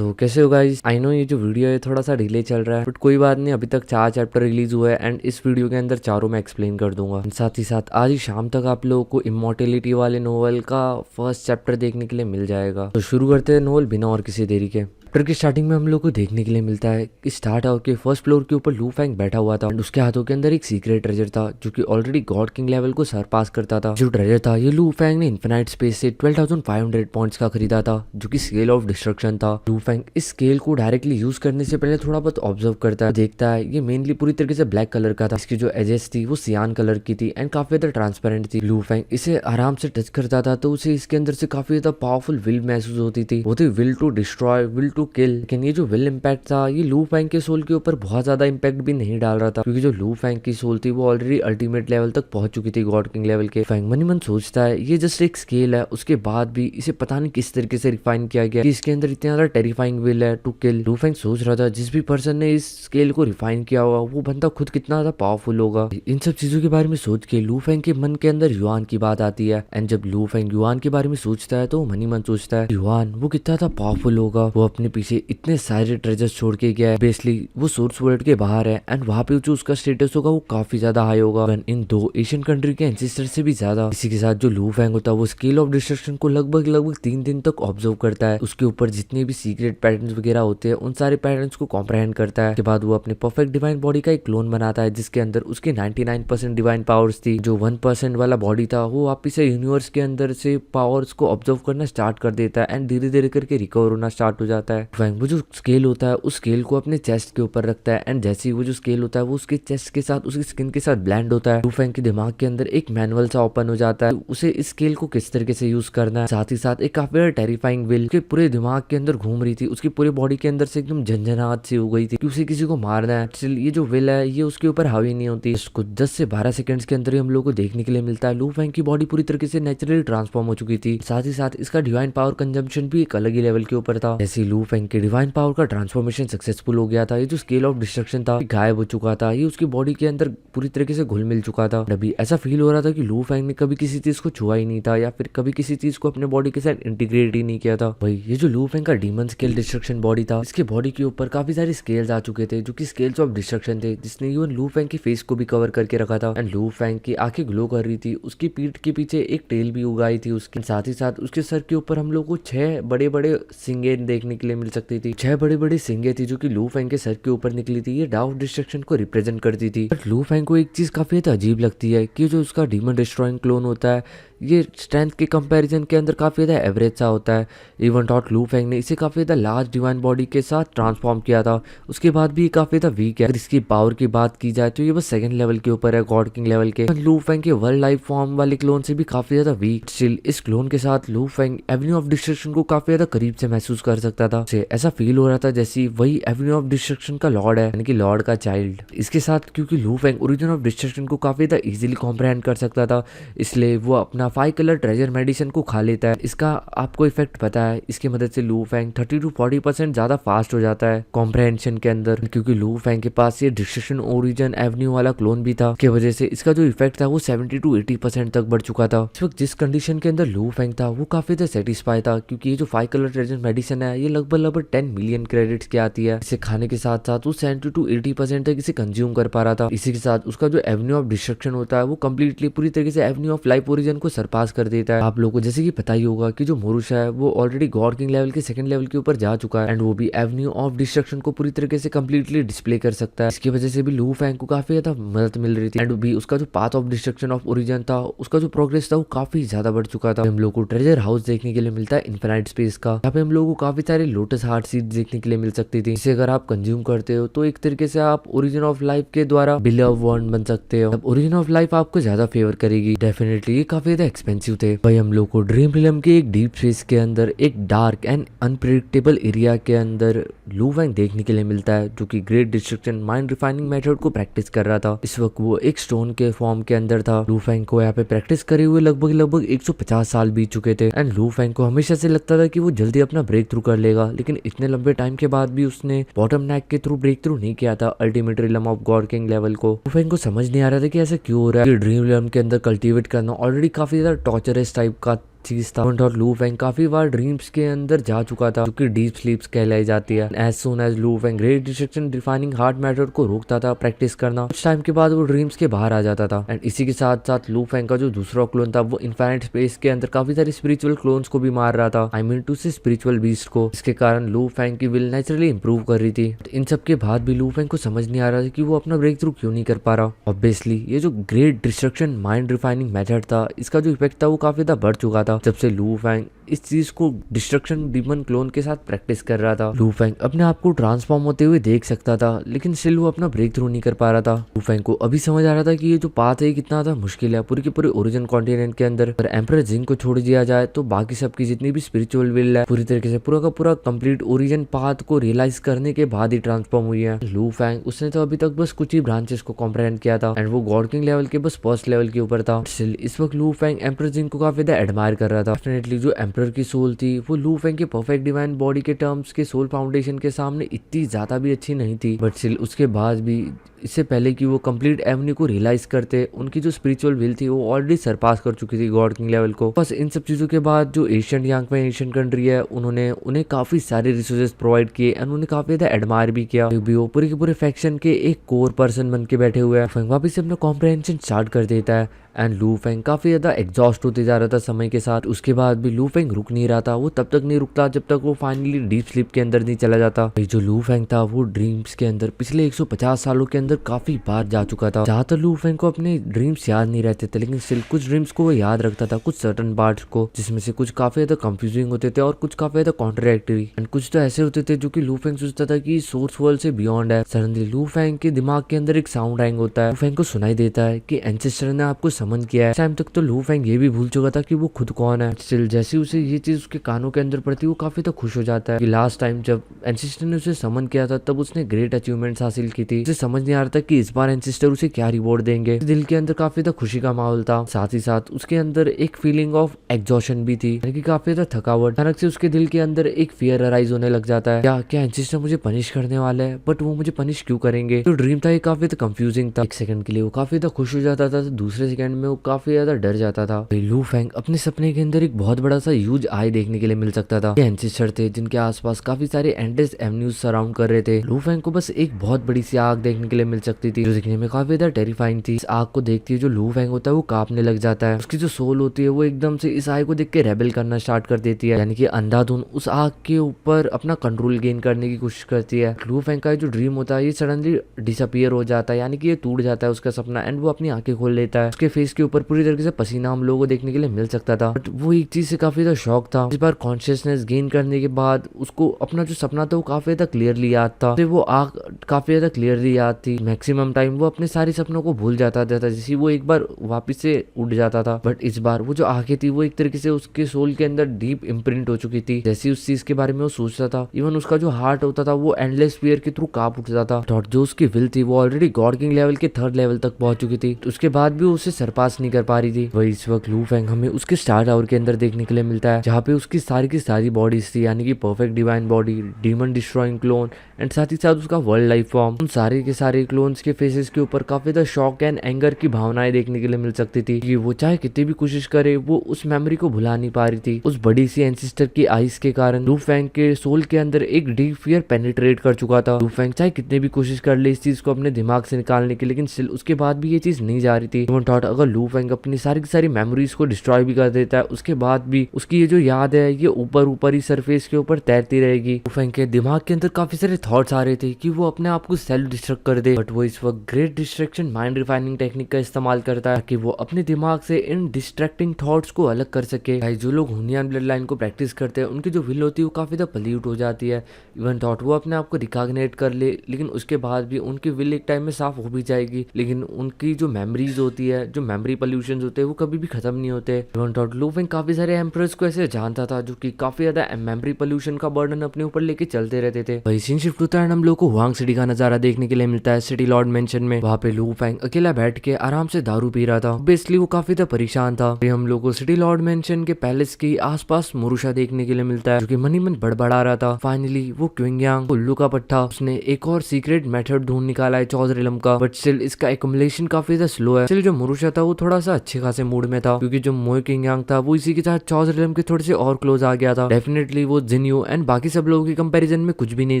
सो कैसे हो guys. I know ये जो वीडियो है थोड़ा सा डिले चल रहा है, बट कोई बात नहीं, अभी तक 4 चैप्टर रिलीज हुए हैं एंड इस वीडियो के अंदर चारों मैं एक्सप्लेन कर दूंगा। साथ ही साथ आज ही शाम तक आप लोगों को इमॉर्टेलिटी वाले नोवेल का फर्स्ट चैप्टर देखने के लिए मिल जाएगा। तो शुरू करते हैं नोवेल बिना और किसी देरी के। चैप्टर की स्टार्टिंग में हम लोग को देखने के लिए मिलता है कि स्टार्ट आवर के फर्स्ट फ्लोर के ऊपर लू फैंग बैठा हुआ था और उसके हाथों के अंदर एक सीक्रेट ट्रेजर था जो कि ऑलरेडी गॉड किंग लेवल को सरपास करता था। जो ट्रेजर था ये लू फैंग ने इन्फिनाइट स्पेस से 12,500 पॉइंट्स का खरीदा था जो कि स्केल ऑफ डिस्ट्रक्शन था। लू फैंग इस स्केल को डायरेक्टली यूज करने से पहले थोड़ा बहुत ऑब्जर्व करता है, देखता है ये मेनली पूरी तरीके से ब्लैक कलर का था। इसकी जो एजेस थी वो सियान कलर की थी एंड काफी ज्यादा ट्रांसपेरेंट थी। लू फैंग इसे आराम से टच करता था तो उसे इसके अंदर से काफी ज्यादा पावरफुल विल महसूस होती थी। वो थी will to destroy, will to kill. लेकिन ये जो विल इम्पैक्ट था ये लू फैंग के सोल के ऊपर बहुत ज्यादा इम्पैक्ट भी नहीं डाल रहा था, क्योंकि जो लू फैंग की सोल थी वो ऑलरेडी अल्टीमेट लेवल तक पहुंच चुकी थी, गॉड किंग लेवल के। फैंग मन ही मन सोचता है ये जस्ट एक स्केल है, उसके बाद भी इसे पता नहीं किस तरीके से रिफाइन किया गया कि इसके अंदर इतना ज्यादा टेरिफाइंग विल है टू किल। लू फैंग सोच रहा था जिस भी पर्सन ने इस स्केल को रिफाइन किया होगा वो बंदा खुद कितना ज्यादा पावरफुल होगा। इन सब चीजों के बारे में सोच के लू फैंग के मन के अंदर युआन की बात आती है एंड जब लू फैंग युआन के बारे में सोचता है तो मन ही मन सोचता है युआन वो कितना ज्यादा पावरफुल होगा, वो अपने पीछे इतने सारे ट्रेजर्स छोड़ के गया है। बेसिकली वो सोर्स वर्ल्ड के बाहर है एंड वहां पे जो उसका स्टेटस होगा वो काफी ज्यादा हाई होगा इन दो एशियन कंट्री के एंसेस्टर से भी ज्यादा। इसी के साथ जो लू फैंग होता है वो स्केल ऑफ डिस्ट्रक्शन को लगभग 3 दिन तक ऑब्जर्व करता है। उसके ऊपर जितने भी सीक्रेट पैटर्न्स वगैरह होते हैं उन सारे पैटर्न्स को कॉम्प्रहेंड करता है। के बाद वो अपने परफेक्ट डिवाइन बॉडी का एक क्लोन बनाता है जिसके अंदर उसके 99% डिवाइन पावर्स थी। जो 1% वाला बॉडी था वो वापिस से यूनिवर्स के अंदर से पावर्स को ऑब्जर्व करना स्टार्ट कर देता है एंड धीरे धीरे करके रिकवर होना स्टार्ट हो जाता है। फैंग वो जो स्केल होता है उस स्केल को अपने चेस्ट के ऊपर रखता है एंड जैसे ही वो जो स्केल होता है वो उसके चेस्ट के साथ उसकी स्किन के साथ ब्लेंड होता है। लू फैंग के दिमाग के अंदर एक मैनुअल सा ओपन हो जाता है, उसे इस स्केल को किस तरीके से यूज करना है। साथ ही साथ एक काफी टेरिफाइंग विल के पूरे दिमाग के अंदर घूम रही थी, उसकी पूरी बॉडी के अंदर से एकदम झंझनाहट सी हो गई थी कि उसे किसी को मारना है। स्टिल ये जो विल है ये उसके ऊपर हावी नहीं होती। इसको 10 से 12 सेकंड्स के अंदर ही हम लोग को देखने के लिए मिलता है लू फैंग की बॉडी पूरी तरीके से नेचुरली ट्रांसफॉर्म हो चुकी थी। साथ ही साथ इसका डिवाइन पावर कंजम्पशन भी एक अलग ही लेवल के ऊपर था। जैसे लू फैंग के डिवाइन पावर का ट्रांसफॉर्मेशन सक्सेसफुल हो गया था, ये जो स्केल ऑफ डिस्ट्रक्शन था गायब हो चुका था, ये उसकी बॉडी के अंदर पूरी तरीके से घुल मिल चुका था। अभी ऐसा फील हो रहा था कि लू फैंग ने कभी किसी चीज को छुआ ही नहीं था या फिर कभी किसी चीज को अपने बॉडी के साथ इंटीग्रेट ही नहीं किया था। भाई ये जो लू फैंग का डीमन स्केल डिस्ट्रक्शन बॉडी था इसके बॉडी के ऊपर काफी सारे स्केल्स आ चुके थे जो कि स्केल्स ऑफ डिस्ट्रक्शन थे, जिसने इवन लू फैंग की फेस को भी कवर करके रखा था एंड लू फैंग की आंखें ग्लो कर रही थी। उसकी पीठ के पीछे एक टेल भी उगाई थी उसके। साथ ही साथ उसके सर के ऊपर हम लोग को 6 बड़े बड़े सिंगे देखने के लिए मिल सकती थी। 6 बड़े बड़े सिंगे थी जो कि लू फैंग के सर के ऊपर निकली थी। ये डा ऑफ डिस्ट्रक्शन को रिप्रेजेंट करती थी। बट लू फैंग को एक चीज काफी ज्यादा अजीब लगती है कि जो उसका डीमन डिस्ट्रॉइंग क्लोन होता है ये स्ट्रेंथ के कंपैरिजन के अंदर काफी ज्यादा एवरेज सा होता है। इवन डॉट लू फैंग ने इसे काफी ज्यादा लार्ज डिवाइन बॉडी के साथ ट्रांसफॉर्म किया था, उसके बाद भी ये काफी ज्यादा वीक है। अगर इसकी पावर की बात की जाए तो ये बस 2nd लेवल के ऊपर है, गॉड किंग लेवल के। लू फैंग के वर्ल्ड लाइफ फॉर्म वाले क्लोन से भी काफी ज्यादा वीक। स्टिल इस क्लोन के साथ लू फैंग एवेन्यू ऑफ डिस्ट्रक्शन को काफी ज्यादा करीब से महसूस कर सकता था। ऐसा फील हो रहा था जैसे वही एवेन्यू ऑफ डिस्ट्रक्शन का लॉर्ड है, यानी कि लॉर्ड का चाइल्ड। इसके साथ क्योंकि लू फैंग ओरिजिन ऑफ डिस्ट्रक्शन को काफी ज्यादा इजीली कॉम्प्रहेंड कर सकता था, इसलिए वो अपना 5 कलर ट्रेजर मेडिसिन को खा लेता है। इसका आपको इफेक्ट पता है, इसकी मदद से लू फैंग 30 to 40% ज्यादा फास्ट हो जाता है कॉम्प्रहेंशन के अंदर। क्योंकि लू फैंग के पास ये डिस्ट्रक्शन ओरिजिन एवेन्यू वाला क्लोन भी था, की वजह से इसका जो इफेक्ट था वो 70 to 80% तक बढ़ चुका था। इस वक्त जिस कंडीशन के अंदर लू फैंग था वो काफी ज्यादा सेटिस्फाई था, क्योंकि ये जो 5 कलर ट्रेजर मेडिसिन है ये लगभग 10 मिलियन क्रेडिट्स की आती है। इसे खाने के साथ साथ वो 70 to 80% तक इसे कंज्यूम कर पा रहा था। इसी के साथ उसका जो एवेन्यू ऑफ डिस्ट्रक्शन होता है वो कम्प्लीटली पूरी तरीके से एवेन्यू ऑफ लाइफ ओरिजिन को सरपास कर देता है। आप लोगों को जैसे कि पता ही होगा कि जो मोरुशा है वो ऑलरेडी गॉड किंग लेवल के 2nd लेवल के ऊपर जा चुका है एंड वो भी एवेन्यू ऑफ डिस्ट्रक्शन को पूरी तरीके से कम्प्लीटली डिस्प्ले कर सकता है। इसकी वजह से भी लू फैंग को काफी ज्यादा मदद मिल रही थी एंड भी उसका जो path of destruction of origin था उसका जो प्रोग्रेस था वो काफी ज्यादा बढ़ चुका था। हम लोग को ट्रेजर हाउस देखने के लिए मिलता है इन्फिनाइट स्पेस का। यहाँ पे हम लोग को काफी सारे लोटस हार्ट सीड्स देखने के लिए मिल सकती थी, जिसे अगर आप कंज्यूम करते हो तो एक तरीके से आप ओरिजिन ऑफ लाइफ के द्वारा बिलव वन बन सकते हो। ओरिजिन ऑफ लाइफ आपको ज्यादा फेवर करेगी डेफिनेटली। ये काफी ज्यादा एक्सपेंसिव थे। भाई हम लोग को ड्रीम रिलम के एक डीप स्पेस के अंदर एक डार्क एंड अनप्रेडिक्टेबल एरिया के अंदर लू फैंग देखने के लिए मिलता है जो कि great destruction mind refining method को प्रैक्टिस कर रहा था। इस वक्त वो एक स्टोन के फॉर्म के अंदर था। लू फैंग को यहाँ पे प्रैक्टिस करे हुए लगभग 150 साल बीत चुके थे एंड लू फैंग को हमेशा से लगता था कि वो जल्दी अपना ब्रेक थ्रू कर लेगा, लेकिन इतने लंबे टाइम के बाद भी उसने बॉटम नेक के थ्रू ब्रेक थ्रू नहीं किया था ultimate realm of God king level को। लू फैंग को समझ नहीं आ रहा था कि ऐसा क्यों हो रहा है। ड्रीम रिलम के अंदर कल्टीवेट करना ऑलरेडी काफी ज्यादा टॉर्चरस टाइप का चीज था। और लू फेंग काफी बार ड्रीम्स के अंदर जा चुका था, जो कि डीप स्लीप्स कहलाई जाती है। As soon as Lu Feng great destruction defining heart matter को रोकता था प्रैक्टिस करना, कुछ टाइम के बाद वो ड्रीम्स के बाहर आ जाता था। एंड इसी के साथ साथ लू फेंग का जो दूसरा क्लोन था वो इनफाइनाइट स्पेस के अंदर काफी सारे स्पिरिचुअल क्लोन्स को भी मार रहा था, आई मीन टू से स्पिरिचुअल बीस्ट को। इसके कारण लू फेंग की विल नेचुरली इंप्रूव कर रही थी। इन सब के बाद भी लू फेंग को समझ नहीं आ रहा था कि वो अपना ब्रेक थ्रू क्यों नहीं कर पा रहा। ऑब्वियसली ये जो great destruction mind refining method था, इसका जो इफेक्ट था वो काफी ज्यादा बढ़ चुका था जब से लू फेंग इस चीज को डिस्ट्रक्शन डीमन क्लोन के साथ प्रैक्टिस कर रहा था। लू फेंग अपने आप को ट्रांसफॉर्म होते हुए देख सकता था, लेकिन स्टिल वो अपना ब्रेक थ्रू नहीं कर पा रहा था। लू फेंग को अभी समझ आ रहा था कि ये जो पाथ है कितना ज्यादा मुश्किल है पूरे के पूरे ओरिजिन कॉन्टिनेंट के अंदर। अगर एम्परर जिंग को छोड़ दिया जाए तो बाकी सबकी जितनी भी स्पिरिचुअल विल है पूरी तरीके से पूरा का पूरा कंप्लीट ओरिजिन पाथ को रियलाइज करने के बाद ही ट्रांसफॉर्म हुई है। लू फेंग उसने तो अभी तक बस कुछ ही ब्रांचेस को कॉम्प्रहेंड किया था एंड वो गॉड किंग लेवल के बस फर्स्ट लेवल के ऊपर था। स्टिल इस वक्त लू फेंग एम्परर जिंग को काफी ज्यादा एडमायर कर रहा था। डेफिनेटली जो एम्परर की सोल थी वो लू फेंग के परफेक्ट डिवाइन बॉडी के टर्म्स के सोल फाउंडेशन के सामने इतनी ज्यादा भी अच्छी नहीं थी, बट स्टिल उसके बाद भी इससे पहले कि वो कंप्लीट एवेन्यू को रियलाइज करते, उनकी जो स्पिरिचुअल विल थी वो ऑलरेडी सरपास कर चुकी थी गॉड किंग लेवल को। बस इन सब चीजों के बाद जो एशियन यांग में एशियन कंट्री है उन्होंने उन्हें काफी सारे रिसोर्सेज प्रोवाइड किए एंड उन्हें काफी ज्यादा एडमायर भी किया। भी वो पूरे के पूरे फैक्शन के एक कोर पर्सन बन के बैठे हुए हैं। वापिस से अपना कॉम्प्रहेंशन स्टार्ट कर देता है एंड लू फेंग काफी ज्यादा एग्जॉस्ट होते जा रहा था समय के साथ। उसके बाद भी लू फेंग रुक नहीं रहा था, वो तब तक नहीं रुकता जब तक वो फाइनली डीप स्लीप के अंदर नहीं चला जाता। जो लू फेंग था वो ड्रीम्स के अंदर पिछले 150 सालों के अंदर काफी बार जा चुका था। ज्यादातर लू फेंग को अपने ड्रीम्स याद नहीं रहते थे, लेकिन स्टिल कुछ ड्रीम्स को वो याद रखता था, कुछ सर्टन पार्ट्स को, जिसमें से कुछ काफी ज्यादा कंफ्यूजिंग होते थे और कुछ काफी ज्यादा कॉन्ट्रडिक्टरी एंड कुछ तो ऐसे होते थे जो कि लू फेंग सोचता था कि सोर्स वर्ल्ड से बियॉन्ड है। सडनली लू फेंग के दिमाग के अंदर एक साउंड आएंग होता है। लू फेंग को सुनाई देता है कि एंसेस्टर ने आपको समन किया है। तक तो लू फेंग ये भी भूल चुका था कि वो खुद कौन है। स्टिल जैसे उसे ये चीज उसके कानों के अंदर पड़ती वो काफी तक खुश हो जाता है कि लास्ट टाइम जब एंसेस्टर ने उसे समन किया था तब उसने ग्रेट अचीवमेंट्स हासिल की थी। उसे समझ नहीं आ रहा था कि इस बार एंसेस्टर उसे क्या रिवॉर्ड देंगे। दिल के अंदर काफी तक खुशी का माहौल था, साथ ही साथ उसके अंदर एक फीलिंग ऑफ एग्जॉशन भी थी, यानी कि काफी ज्यादा थकावट। अचानक से उसके दिल के अंदर एक फियर अराइज होने लग जाता है, क्या एंसेस्टर मुझे पनिश करने वाला है, बट वो मुझे पनिश क्यों करेंगे। तो ड्रीम था ये काफी कंफ्यूजिंग था। एक सेकंड के लिए वो काफी ज्यादा खुश हो जाता था, दूसरे सेकंड में वो काफी ज्यादा डर जाता था। लू फेंग अपने सपने के अंदर एक बहुत बड़ा सा ह्यूज आई देखने के लिए मिल सकता था। ये एंसेस्टर थे जिनके आसपास काफी सारे एंडलेस एवेन्यूज सराउंड कर रहे थे। लू फेंग को बस एक बहुत बड़ी सी आग देखने के लिए मिल सकती थी, जो दिखने में काफी ज्यादा टेरिफाइंग थी। इस आग को देखती है जो लू फेंग होता है वो कांपने लग जाता है। उसकी जो सोल होती है वो एकदम से इस आग को देख के रेबल करना स्टार्ट कर देती है, यानी कि अंधाधुन उस आग के ऊपर अपना कंट्रोल गेन करने की कोशिश करती है। लू फेंग का जो ड्रीम होता है ये सडनली डिसअपियर हो जाता है, यानी कि ये टूट जाता है उसका सपना एंड वो अपनी आंखें खोल लेता है। उसके फेस के ऊपर पूरी तरीके से पसीना हम लोगों को देखने के लिए मिल सकता था, बट वो एक चीज से काफी ज्यादा शॉक था। इस बार कॉन्शियसनेस गेन करने के बाद उसको अपना जो सपना था वो काफी ज्यादा क्लियरली याद था। तो वो आग काफी ज्यादा क्लियरली याद थी। मैक्सिमम टाइम वो अपने सारे सपनों को भूल जाता था जैसे वो एक बार वापिस से उड़ जाता था, बट इस बार वो जो आंखें थी वो एक तरीके से उसके सोल के अंदर डीप इम्प्रिंट हो चुकी थी। जैसे उस चीज के बारे में वो सोचता था, इवन उसका जो हार्ट होता था वो एंडलेस फियर के थ्रू कांप उठता था। और जो उसकी विल थी वो ऑलरेडी गॉड किंग लेवल के 3rd लेवल तक पहुंच चुकी थी, तो उसके बाद भी वो उसे सरपास नहीं कर पा रही थी। वही इस वक्त लू फेंग हमें उसके स्टार टावर के अंदर देखने के लिए मिलता है, जहाँ पे उसकी सारी की सारी बॉडीज थी, यानी कि perfect divine body, demon destroying clone and साथ ही साथ उसका वर्ल्ड लाइफ फॉर्म। उन सारे के सारे क्लोन्स के फेसेस के ऊपर काफी ज्यादा शॉक एंड एंगर की भावनाएं देखने के लिए मिल सकती थी कि वो चाहे कितनी भी कोशिश करे वो उस मेमोरी को भुला नहीं पा रही थी। उस बड़ी सी एंसेस्टर की आइस के कारण लू फेंग के सोल के अंदर एक डीप फियर पेनिट्रेट कर चुका था। लू फेंग चाहे कितने भी कोशिश कर ले इस चीज को अपने दिमाग से निकालने की, लेकिन स्टिल उसके बाद भी ये चीज नहीं जा रही थी। अगर लू फेंग अपनी सारी की सारी मेमोरीज को डिस्ट्रॉय भी कर देता है, उसके बाद भी उसकी ये जो याद है ये ऊपर ऊपर ही सरफेस के ऊपर तैरती रहेगी। लू फेंग के दिमाग के अंदर काफी सारे थॉट्स आ रहे थे कि वो अपने आप को सेल्फ डिस्ट्रक्ट कर दे, बट वो इस वक्त great distraction mind refining technique का इस्तेमाल करता है कि वो अपने दिमाग से इन डिस्ट्रैक्टिंग थॉट्स को अलग कर सके। जो लोग हुनियान ब्लड लाइन को प्रैक्टिस करते हैं उनकी जो विल होती है वो काफी ज्यादा पल्यूट हो जाती है। इवन थॉट वो अपने आप को रिकॉग्नाइट कर ले, लेकिन उसके बाद भी उनकी विल एक टाइम में साफ हो भी जाएगी, लेकिन उनकी जो मेमोरीज होती है, जो मेमोरी पॉल्यूशन होते हैं वो कभी भी खत्म नहीं होते। इवन थॉट लू फेंग काफी सारे एम्परर्स को ऐसे जानता था जो कि काफी ज्यादा मेमोरी पॉल्यूशन का बर्डन अपने ऊपर लेके चलते रहते थे। वही सीन शिफ्ट होता है, हम लोग को हुआंग सिटी का नजारा देखने के लिए मिलता है। है सिटी लॉर्ड मेंशन में। वहाँ पे लू फेंग अकेला बैठ के आराम से दारू पी रहा था। बेसिकली वो काफी ज्यादा परेशान था। फिर हम लोग को सिटी लॉर्ड मेंशन के पैलेस के आसपास मुरुशा देखने के लिए मिलता है, जो कि मन ही मन बड़बड़ा रहा था। फाइनली वो क्विंगयांग उल्लू का पट्टा, उसने एक और सीक्रेट मेथड ढूंढ निकाला है चौधरीलम का, बट स्टिल इसका एक्युमुलेशन काफी ज्यादा स्लो है। स्टिल जो मुरुशा था वो थोड़ा सा अच्छे खासे मूड में था, क्योंकि जो मोए क्विंगयांग था वो इसी के साथ चौधरीलम के थोड़े से और क्लोज आ गया था। डेफिनेटली वो जिन्यू एंड बाकी सब लोगों की कंपैरिजन में कुछ भी नहीं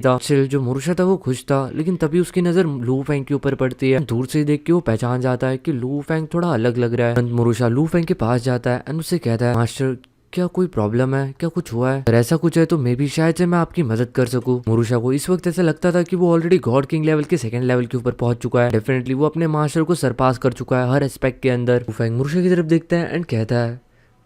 था। स्टिल जो मुरुशा था वो खुश था, लेकिन तभी उसकी नजर लू फेंग के ऊपर पड़ती है। दूर से देख के वो पहचान जाता है कि लू फेंग थोड़ा अलग लग रहा है। मुरुशा लू फेंग के पास जाता है एंड उससे कहता है, मास्टर क्या कोई प्रॉब्लम है, क्या कुछ हुआ है? अगर ऐसा कुछ है तो मे भी शायद से मैं आपकी मदद कर सकूं। मुरुशा को इस वक्त ऐसा लगता था कि वो ऑलरेडी गॉड किंग लेवल के सेकंड लेवल के ऊपर पहुंच चुका है। डेफिनेटली वो अपने मास्टर को सरपास कर चुका है हर एस्पेक्ट के अंदर। लू फेंग मुरुशा की तरफ देखता है एंड कहता है,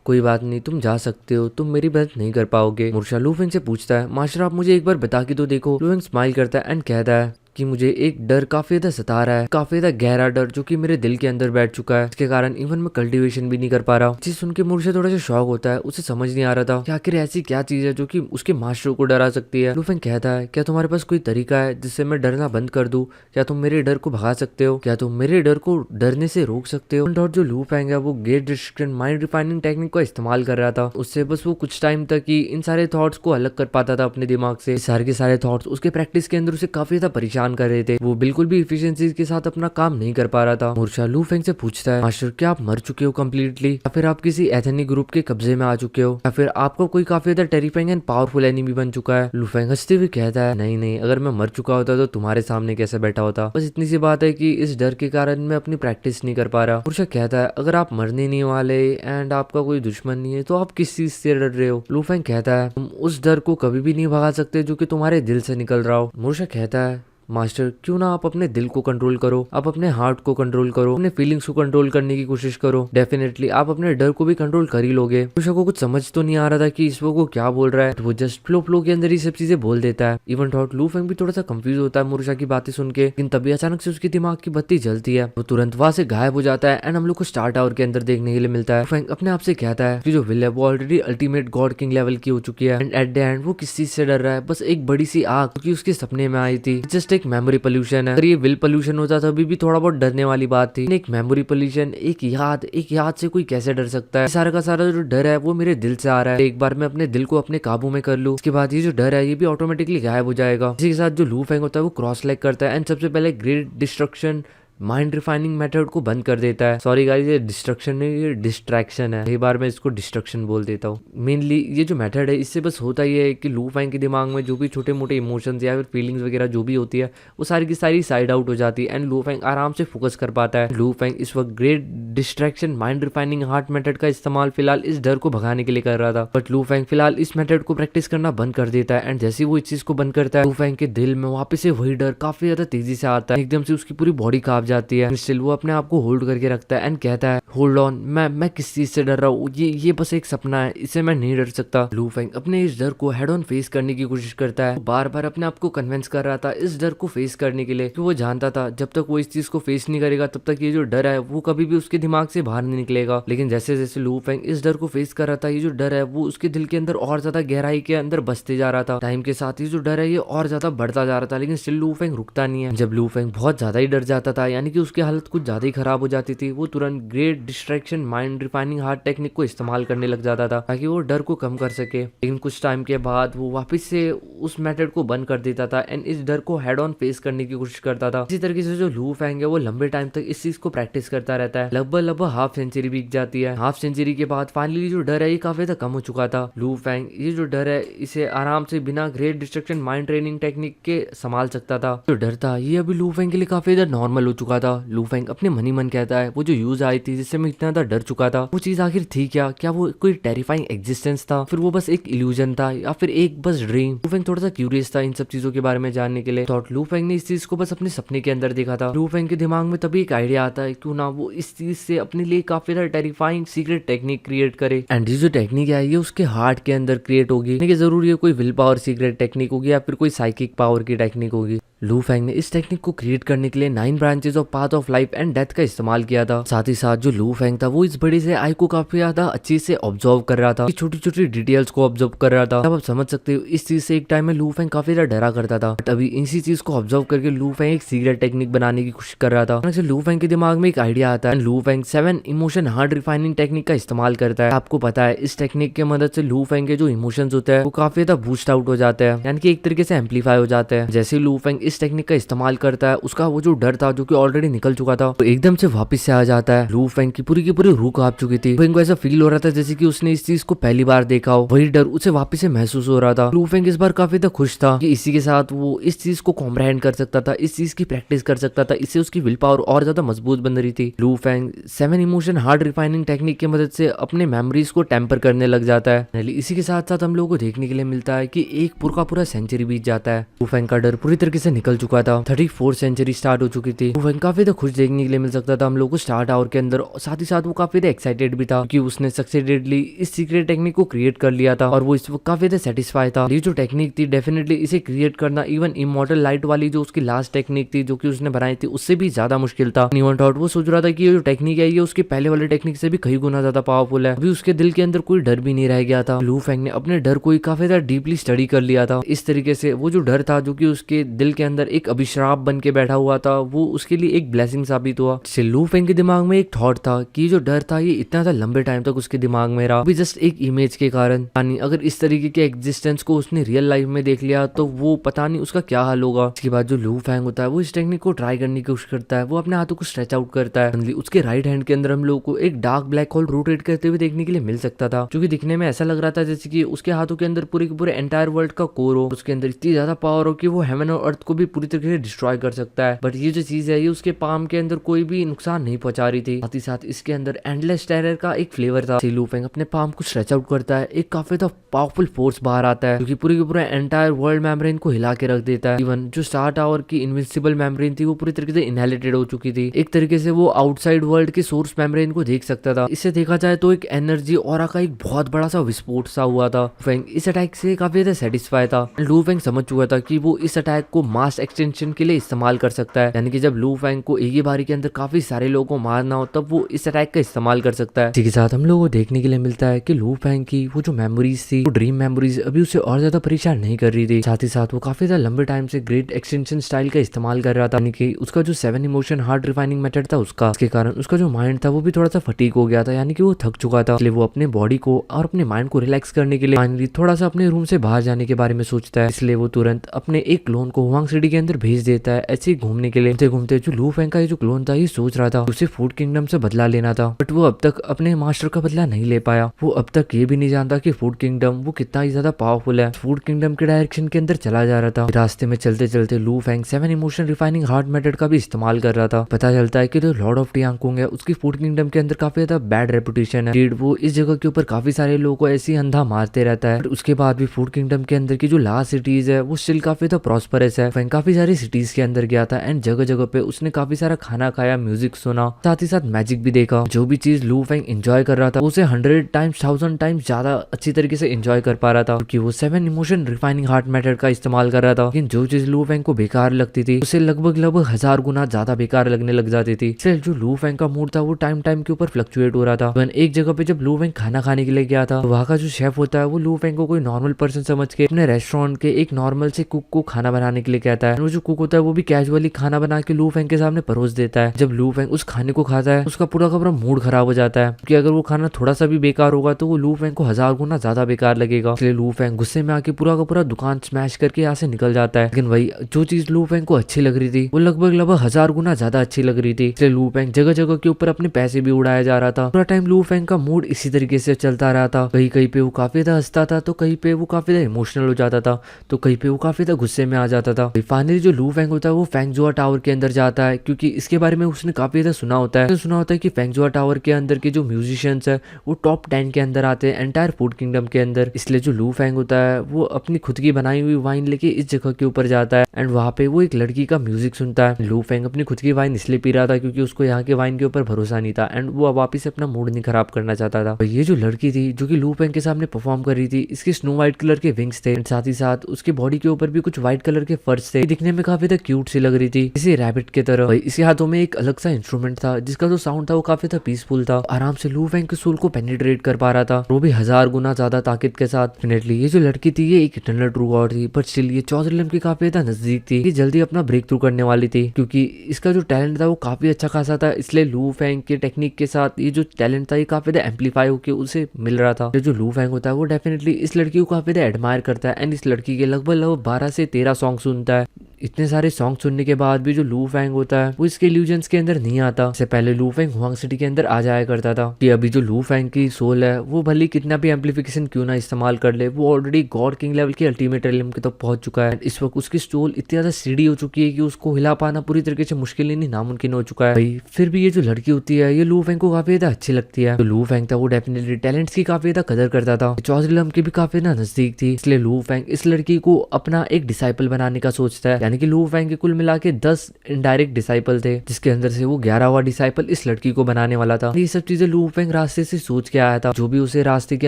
कोई बात नहीं, तुम जा सकते हो, तुम मेरी मदद नहीं कर पाओगे। मुरुशा लू फेंग से पूछता है, मास्टर आप मुझे एक बार बता के तो देखो। लू फेंग स्माइल करता है एंड कहता है कि मुझे एक डर काफी ज्यादा सता रहा है, काफी ज्यादा गहरा डर जो कि मेरे दिल के अंदर बैठ चुका है, इसके कारण इवन मैं कल्टीवेशन भी नहीं कर पा रहा। चीज सुन के मुझे थोड़ा सा शॉक होता है, उसे समझ नहीं आ रहा था कि आखिर ऐसी क्या चीज है जो कि उसके मास्टर को डरा सकती है। लू फेंग कहता है, क्या तुम्हारे पास कोई तरीका है जिससे मैं डरना बंद कर दूं? क्या तुम मेरे डर को भगा सकते हो? क्या तुम मेरे डर को डरने से रोक सकते हो? डॉट जो लू फेंग है वो great destruction mind refining technique का इस्तेमाल कर रहा था। उससे बस वो कुछ टाइम तक ही इन सारे थॉट्स को अलग कर पाता था अपने दिमाग से। सारे के सारे थॉट्स उसके प्रैक्टिस के अंदर उसे काफी ज्यादा परेशान कर रहे थे। वो बिल्कुल भी इफिशिएंसी के साथ अपना काम नहीं कर पा रहा था। मुरुशा लू फेंग से पूछता है, मास्टर क्या आप मर चुके हो कम्प्लीटली, या फिर आप किसी एथेनिक ग्रुप के कब्जे में आ चुके हो, या फिर आपको कोई काफी ज्यादा टेरिफाइंग एंड पावरफुल एनिमी बन चुका है? लू फेंग हंसते हुए कहता है, नहीं नहीं, अगर मैं मर चुका होता तो तुम्हारे सामने कैसे बैठा होता। बस इतनी सी बात है कि इस डर के कारण मैं अपनी प्रैक्टिस नहीं कर पा रहा। मुरुशा कहता है, अगर आप मरने नहीं वाले एंड आपका कोई दुश्मन नहीं है तो आप किस चीज से डर रहे हो? लू फेंग कहता है, तुम उस डर को कभी भी नहीं भगा सकते जो कि तुम्हारे दिल से निकल रहा हो। मुरुशा कहता है, मास्टर क्यों ना आप अपने दिल को कंट्रोल करो, आप अपने हार्ट को कंट्रोल करो, अपने फीलिंग्स को कंट्रोल करने की कोशिश करो। डेफिनेटली आप अपने डर को भी कंट्रोल कर ही लोगे। मुरुशा को कुछ समझ तो नहीं आ रहा था कि इस वो क्या बोल रहा है, तो वो जस्ट फ्लो के अंदर ही सब चीजें बोल देता है। इवन थॉट लू फेंग भी थोड़ा सा कंफ्यूज होता है मुरुशा की बातें सुन के, लेकिन तभी अचानक से उसके दिमाग की बत्ती जलती है। वो तुरंत वहां से गायब हो जाता है एंड हम लोग को स्टार टावर के अंदर देखने के लिए मिलता है। लू फेंग अपने आप से कहता है कि जो विल है वो already ultimate God king level की हो चुकी है एंड एट द एंड वो किस चीज से डर रहा है? बस एक बड़ी सी आग जो उसके सपने में आई थी, जस्ट एक मेमोरी पोल्यूशन है। अगर ये विल पोल्यूशन होता तभी भी थोड़ा बहुत डरने वाली बात थी। एक मेमोरी पोल्यूशन, एक याद से कोई कैसे डर सकता है? सारा का सारा जो डर है वो मेरे दिल से आ रहा है। एक बार मैं अपने दिल को अपने काबू में कर लूं, उसके बाद ये जो डर है ये भी ऑटोमेटिकली गायब हो जाएगा। इसी के साथ जो लू फेंग होता है वो क्रॉस लेग करता है एंड सबसे पहले great destruction mind refining method को बंद कर देता है। सॉरी गाइस, ये डिस्ट्रक्शन नहीं, ये डिस्ट्रैक्शन है। कई बार मैं इसको डिस्ट्रक्शन बोल देता हूँ। मेनली ये जो मेथड है इससे बस होता ही है कि लू फेंग के दिमाग में जो भी छोटे मोटे इमोशंस या फिर फीलिंग्स वगैरह जो भी होती है वो सारी की सारी साइड आउट हो जाती है एंड लू फेंग आराम से फोकस कर पाता है। लू फेंग इस वक्त great distraction mind refining heart method का इस्तेमाल फिलहाल इस डर को भगाने के लिए कर रहा था, बट लू फेंग फिलहाल इस मेथड को प्रैक्टिस करना बंद कर देता है एंड जैसे वो इस चीज को बंद करता है, लू फेंग के दिल में वापस से वही डर काफी ज्यादा तेजी से आता है। एकदम से उसकी पूरी बॉडी कांप जाती है। स्टिल वो अपने आप को होल्ड करके रखता है एंड कहता है, होल्ड ऑन, मैं किस चीज से डर रहा हूँ? ये बस एक सपना है, इससे मैं नहीं डर सकता। लू फेंग अपने इस डर को हेड ऑन फेस करने की कोशिश करता है। बार बार अपने आप को कन्विंस कर रहा था इस डर को फेस करने के लिए, क्योंकि वो जानता था जब तक वो इस चीज को फेस नहीं करेगा तब तक ये जो डर है वो कभी भी उसके दिमाग से बाहर नहीं निकलेगा। लेकिन जैसे जैसे लू फेंग इस डर को फेस कर रहा था, ये जो डर है वो उसके दिल के अंदर और ज्यादा गहराई के अंदर बसते जा रहा था। टाइम के साथ ये जो डर है ये और ज्यादा बढ़ता जा रहा था, लेकिन स्टिल लू फेंग रुकता नहीं है। जब लू फेंग बहुत ज्यादा ही डर जाता था, यानी कि उसकी हालत कुछ ज्यादा ही खराब हो जाती थी, वो तुरंत great distraction mind refining heart technique को इस्तेमाल करने लग जाता था ताकि वो डर को कम कर सके। लेकिन कुछ टाइम के बाद वो वापस से उस मेथड को बंद कर देता था एंड इस डर को हेड ऑन फेस करने की कोशिश करता था। इसी तरीके से जो लू फेंग है वो लंबे टाइम तक इस चीज को प्रैक्टिस करता रहता है। लगभग हाफ सेंचुरी बीत जाती है। हाफ सेंचुरी के बाद फाइनली जो डर है ये काफी ज्यादा कम हो चुका था। लू फेंग ये जो डर है इसे आराम से बिना great destruction mind training technique के संभाल सकता था। जो डर था ये अभी लू फेंग के लिए काफी ज्यादा नॉर्मल हो चुका था। लू फेंग अपने मन ही मन कहता है, वो जो यूज आई थी जिससे मैं इतना ज्यादा डर चुका था, वो चीज आखिर थी क्या? क्या वो कोई टेरिफाइंग एग्जिस्टेंस था, फिर वो बस एक इल्यूजन था, या फिर एक बस ड्रीम? लू फेंग थोड़ा सा क्यूरियस था इन सब चीजों के बारे में जानने के लिए। तो लू फेंग ने इस चीज को बस अपने सपने के अंदर देखा था। लू फेंग के दिमाग में तभी एक आइडिया आता है क्यों ना वो इस चीज से अपने लिए काफी ज्यादा टेरिफाइंग सीक्रेट टेक्निक क्रिएट करे। एंड ये जो टेक्निक है ये उसके हार्ट के अंदर क्रिएट होगी, जरूरी है कोई विल पावर सीक्रेट टेक्निक होगी या फिर कोई साइकिक पावर की टेक्निक होगी। लू फेंग ने इस टेक्निक को क्रिएट करने के लिए 9 branches of path of life and death का इस्तेमाल किया था। साथ ही साथ जो लू फेंग था वो इस बड़े से आई को काफी ज्यादा अच्छी से ऑब्जर्व कर रहा था, छोटी छोटी डिटेल्स को ऑब्जर्व कर रहा था। अब आप समझ सकते हो इस चीज से एक टाइम में लू फेंग काफी ज्यादा डरा करता था, बट अभी इसी चीज को ऑब्जर्व करके लू फेंग एक सीक्रेट टेक्निक बनाने की कोशिश कर रहा था। लू फेंग के दिमाग में एक आइडिया आता है। लू Feng 7 emotion hard refining technique का इस्तेमाल करता है। आपको पता है इस टेक्निक की मदद से लू फेंग के जो इमोशंस होते हैं वो काफी ज्यादा बूस्ट आउट हो जाते हैं, यानी कि एक तरीके से एम्पलीफाई हो जाते हैं। जैसे लू फेंग इस टेक्निक का इस्तेमाल करता है, उसका वो जो डर था जो कि ऑलरेडी निकल चुका था तो एकदम से वापस से आ जाता है। लू फेंग की पूरी रूह कांप चुकी थी। फेंग को ऐसा फील हो रहा था जैसे कि उसने इस चीज को पहली बार देखा हो, वही डर उसे वापस से महसूस हो रहा था। लू फेंग इस बार काफी ज्यादा खुश था कि इसी के साथ वो इस चीज को कॉम्प्रहेंड कर सकता था, इस चीज की प्रैक्टिस कर सकता था, इससे उसकी विल पावर और ज्यादा मजबूत बन रही थी। लू Feng 7 emotion hard refining technique की मदद से अपने मेमोरीज को टेम्पर करने लग जाता है। इसी के साथ साथ हम लोगों को देखने के लिए मिलता है कि एक पूरा सेंचुरी बीत जाता है। लू फेंग का डर पूरी तरीके से निकल चुका था। 34 सेंचुरी स्टार्ट हो चुकी थी। लू फेंग काफी खुश देखने के लिए मिल सकता था हम लोग को स्टार टावर के अंदर। साथ ही साथ वो काफी एक्साइटेड भी था कि उसने सक्सेसफुली इस सीक्रेट टेक्निक को क्रिएट कर लिया था और वो इस वक्त काफी सेटिस्फाई था। ये जो टेक्निक थी डेफिनेटली इसे क्रिएट करना इवन इमॉर्टल लाइट वाली जो उसकी लास्ट टेक्निक थी जो कि उसने बनाई थी उससे भी ज्यादा मुश्किल था। इवन थॉट वो सोच रहा था कि ये जो टेक्निक है ये उसके पहले वाले टेक्निक से भी कई गुना ज्यादा पावरफुल है। अभी उसके दिल के अंदर कोई डर भी नहीं रह गया था। लू फेंग ने अपने डर को काफी ज्यादा डीपली स्टडी कर लिया था। इस तरीके से वो जो डर था जो कि उसके दिल के अंदर एक अभिश्राप बन के बैठा हुआ था वो उसके लिए एक ब्लेसिंग साबित हुआ। लू फेंग के दिमाग में एक थॉट था कि जो डर था ये इतना लंबे टाइम तक उसके दिमाग में रहा, भी जस्ट एक इमेज के कारण। यानी अगर इस तरीके के एग्जिस्टेंस को उसने रियल लाइफ में देख लिया तो वो पता नहीं उसका क्या हाल होगा। इसके बाद जो लू फेंग होता है वो इस टेक्निक को ट्राई करने की कोशिश करता है। वो अपने हाथों को स्ट्रेच आउट करता है। उसके राइट हैंड के अंदर हम लोग को एक डार्क ब्लैक होल रोटेट करते हुए देखने के लिए मिल सकता था, जो कि दिखने में ऐसा लग रहा था जैसे कि उसके हाथों के अंदर पूरे के पूरे एंटायर वर्ल्ड का कोर हो, उसके अंदर इतनी ज्यादा पावर हो कि वो हेवन और अर्थ को भी पूरी तरीके से डिस्ट्रॉय कर सकता है। बट ये जो चीज है ये उसके पाम के अंदर कोई भी नुकसान नहीं पहुंचा रही थी। साथ ही साथ इसके अंदर एंडलेस टेरर का एक फ्लेवर था। लू फेंग अपने पाम को स्ट्रेच आउट करता है, एक काफी पावरफुल फोर्स बाहर आता है जो कि पूरे के पूरे एंटायर वर्ल्ड मेम्ब्रेन को हिला के रख देता है। इवन जो स्टार टावर की इनविंसिबल मेम्ब्रेन थी वो पूरी तरीके से इनहेलिटेड हो चुकी थी। एक तरीके से वो आउटसाइड वर्ल्ड के सोर्स मेम्ब्रेन को देख सकता था। इससे देखा जाए तो एक एनर्जी ऑरा का एक बहुत बड़ा सा विस्फोट सा हुआ था। फेंग इस अटैक से काफी ज्यादा सेटिस्फाई था। लू फेंग समझ चुका था कि वो इस अटैक को मास एक्सटेंशन के लिए इस्तेमाल कर सकता है, यानी कि जब लू फेंग को एक ही बारी के अंदर काफी सारे लोगों को मारना हो तब वो इस अटैक का इस्तेमाल कर सकता है। इसी के साथ हम लोग को देखने के लिए मिलता है कि लू फेंग की वो जो मेमोरीज थी वो ड्रीम मेमोरीज अभी उसे और ज्यादा परेशान नहीं कर रही थी। साथ ही साथ वो काफी ज्यादा लंबे टाइम से ग्रेट एक्सटेंशन स्टाइल का इस्तेमाल कर रहा था, यानी कि उसका जो 7 इमोशन हार्ड रिफाइनिंग मेथड था उसका, इसके कारण उसका जो माइंड था वो भी थोड़ा सा फटीक हो गया था, यानी कि वो थक चुका था। इसलिए वो अपने बॉडी को और अपने माइंड को रिलैक्स करने के लिए फाइनली थोड़ा सा अपने रूम से बाहर जाने के बारे में सोचता है। इसलिए वो तुरंत अपने एक क्लोन को हुआंग सिटी के अंदर भेज देता है ऐसे ही घूमने के लिए। घूमते जो लू फेंग का ये जो क्लोन था ये सोच रहा था उसे फूड किंगडम से बदला लेना था, बट वो अब तक अपने मास्टर का बदला नहीं ले पाया। वो अब तक ये भी नहीं जानता कि फूड किंगडम वो कितना ही ज्यादा पावरफुल है। फूड किंगडम के डायरेक्शन के अंदर चला जा रहा था। रास्ते में चलते चलते लू Feng 7 emotion refining hard method का भी इस्तेमाल कर रहा था। पता चलता है कि जो लॉर्ड ऑफ टियांगकुंग है उसकी फूड किंगडम के अंदर काफी ज्यादा बैड रेपुटेशन है। वो इस जगह के ऊपर काफी सारे लोगों को ऐसी अंधा मारते रहता है। उसके बाद भी फूड किंगडम के अंदर की जो लास्ट सिटीज है वो स्टिल काफी प्रॉस्परस है। फेंग काफी सारी सिटीज के अंदर गया था एंड जगह जगह पे उसने काफी सारा खाना खाया, म्यूजिक सुना, साथ ही साथ मैजिक भी देखा। जो भी चीज लू फेंग एंजॉय कर रहा था उसे 100 टाइम्स 1000 टाइम्स ज्यादा अच्छी तरीके से एंजॉय कर पा रहा था, क्योंकि वो 7 इमोशन रिफाइनिंग हार्ट मेथड का इस्तेमाल कर रहा था। लेकिन जो चीज लू फेंग को बेकार लगती थी उसे लगभग 1000 गुना ज्यादा बेकार लगने लग जाती थी। इसलिए जो लू फेंग का मूड था वो टाइम के ऊपर फ्लक्चुएट हो रहा था। एक जगह पे जब लू फेंग खाना खाने के लिए गया था तो वहाँ का जो शेफ होता है वो लू फेंग को कोई नॉर्मल पर्सन समझ के अपने रेस्टोरेंट के एक नॉर्मल से कुक को खाना बनाने के लिए कहता है। वो जो कुक होता है वो भी कैजुअली खाना बना के लू फेंग के सामने परोस देता है। जब लू फेंग उस खाने को खाता है उसका पूरा का पूरा मूड खराब हो जाता है, कि अगर वो खाना थोड़ा सा भी बेकार होगा तो वो लू फेंग को 1000 गुना ज्यादा बेकार लगेगा। इसलिए लू फेंग गुस्से में आके पूरा का पूरा दुकान स्मैश करके यहाँ से निकल जाता है। लेकिन वही जो चीज लू फेंग को अच्छी लग रही थी वो लगभग 1000 गुना ज्यादा अच्छी लग रही थी। इसलिए लू फेंग जगह जगह के ऊपर अपने पैसे भी उड़ाया जा रहा था। पूरा टाइम लू फेंग का मूड इसी तरीके से चलता रहा था। कहीं कहीं पे वो काफी ज्यादा हंसता था तो कहीं पे वो काफी ज्यादा इमोशनल हो जाता था तो कहीं पे वो काफी ज्यादा गुस्से में आ जाता था। फाइनली जो लू फेंग होता है वो फेंगजुआ टावर के अंदर जाता है, क्योंकि इसके बारे में उसने काफी ज्यादा सुना होता है कि फेंगजुआ टावर के अंदर के जो म्यूजिशियंस है वो टॉप 10 के अंदर आते हैं एंटायर फूड किंगडम के अंदर। इसलिए जो लू फेंग होता है वो अपनी खुद की बनाई हुई वाइन लेके इस जगह के ऊपर जाता है एंड वहाँ पे वो एक लड़की का म्यूजिक सुनता है। लू फेंग अपनी खुद की वाइन इसलिए पी रहा था क्योंकि उसको यहाँ के वाइन के ऊपर भरोसा नहीं था एंड वो वापिस अपना मूड नहीं खराब करना चाहता था। ये जो लड़की थी जो कि लू फेंग के सामने परफॉर्म कर रही थी, इसके स्नो व्हाइट कलर के विंग्स थे, साथ ही साथ उसके बॉडी के ऊपर भी कुछ व्हाइट कलर के फर्स थे, दिखने में काफी ज्यादा क्यूट सी लग रही थी, इसी रैबिट की तरह। भाई इसके हाथों में एक अलग सा इंस्ट्रूमेंट था जिसका जो साउंड था वो काफी ज्यादा पीसफुल था, आराम से लू फेंग के सोल को पेनिट्रेट कर पा रहा था, वो भी 1000 गुना ज्यादा ताकत के साथ। डेफिनेटली ये जो लड़की थी ये एक इटर्नल ट्रू गॉड थी, बट स्टिल ये चौधरी के काफी ज्यादा नजदीक थी, ये जल्दी अपना ब्रेक थ्रू करने वाली थी क्योंकि इसका जो टैलेंट था वो काफी अच्छा खासा था। इसलिए लू फेंग के टेक्निक के साथ ये जो टैलेंट था ये काफी ज्यादा एम्पलीफाई होकर उसे मिल रहा था। जो लू फेंग होता है वो डेफिनेटली इस लड़की को काफी ज्यादा एडमायर करता है एंड इस लड़की के लगभग 12 से 13 सॉन्ग सुनता है। इतने सारे सॉन्ग सुनने के बाद भी जो लू फेंग होता है वो इसके इल्यूजन्स के अंदर नहीं आता। इससे पहले लू फेंग हुआंग सिटी के अंदर आ जाया करता था कि अभी जो लू फेंग की सोल है वो भले कितना भी एम्पलीफिकेशन क्यों ना इस्तेमाल कर ले, वो ऑलरेडी गॉड किंग लेवल की अल्टीमेट रियल्म के तक पहुंच चुका है। इस वक्त उसकी सोल इतनी ज्यादा सीढ़ी हो चुकी है कि उसको हिला पाना पूरी तरीके से मुश्किल नहीं नामुमकिन हो चुका है। भाई फिर भी ये जो लड़की होती है ये लू फेंग को काफी ज्यादा अच्छी लगती है। तो लू फेंग था वो डेफिनेटली टैलेंट्स की काफी ज्यादा कदर करता था, चौधरी लम की भी काफी ज्यादा नजदीक थी, इसलिए लू फेंग इस लड़की को अपना एक डिसाइपल बनाने का सोचता है। यानी कि लू फेंग के कुल मिला के 10 इनडायरेक्ट डिसाइपल थे, जिसके अंदर से वो 11वां डिसाइपल इस लड़की को बनाने वाला था। ये सब चीजें लू फेंग रास्ते से सोच के आया था, जो भी उसे रास्ते के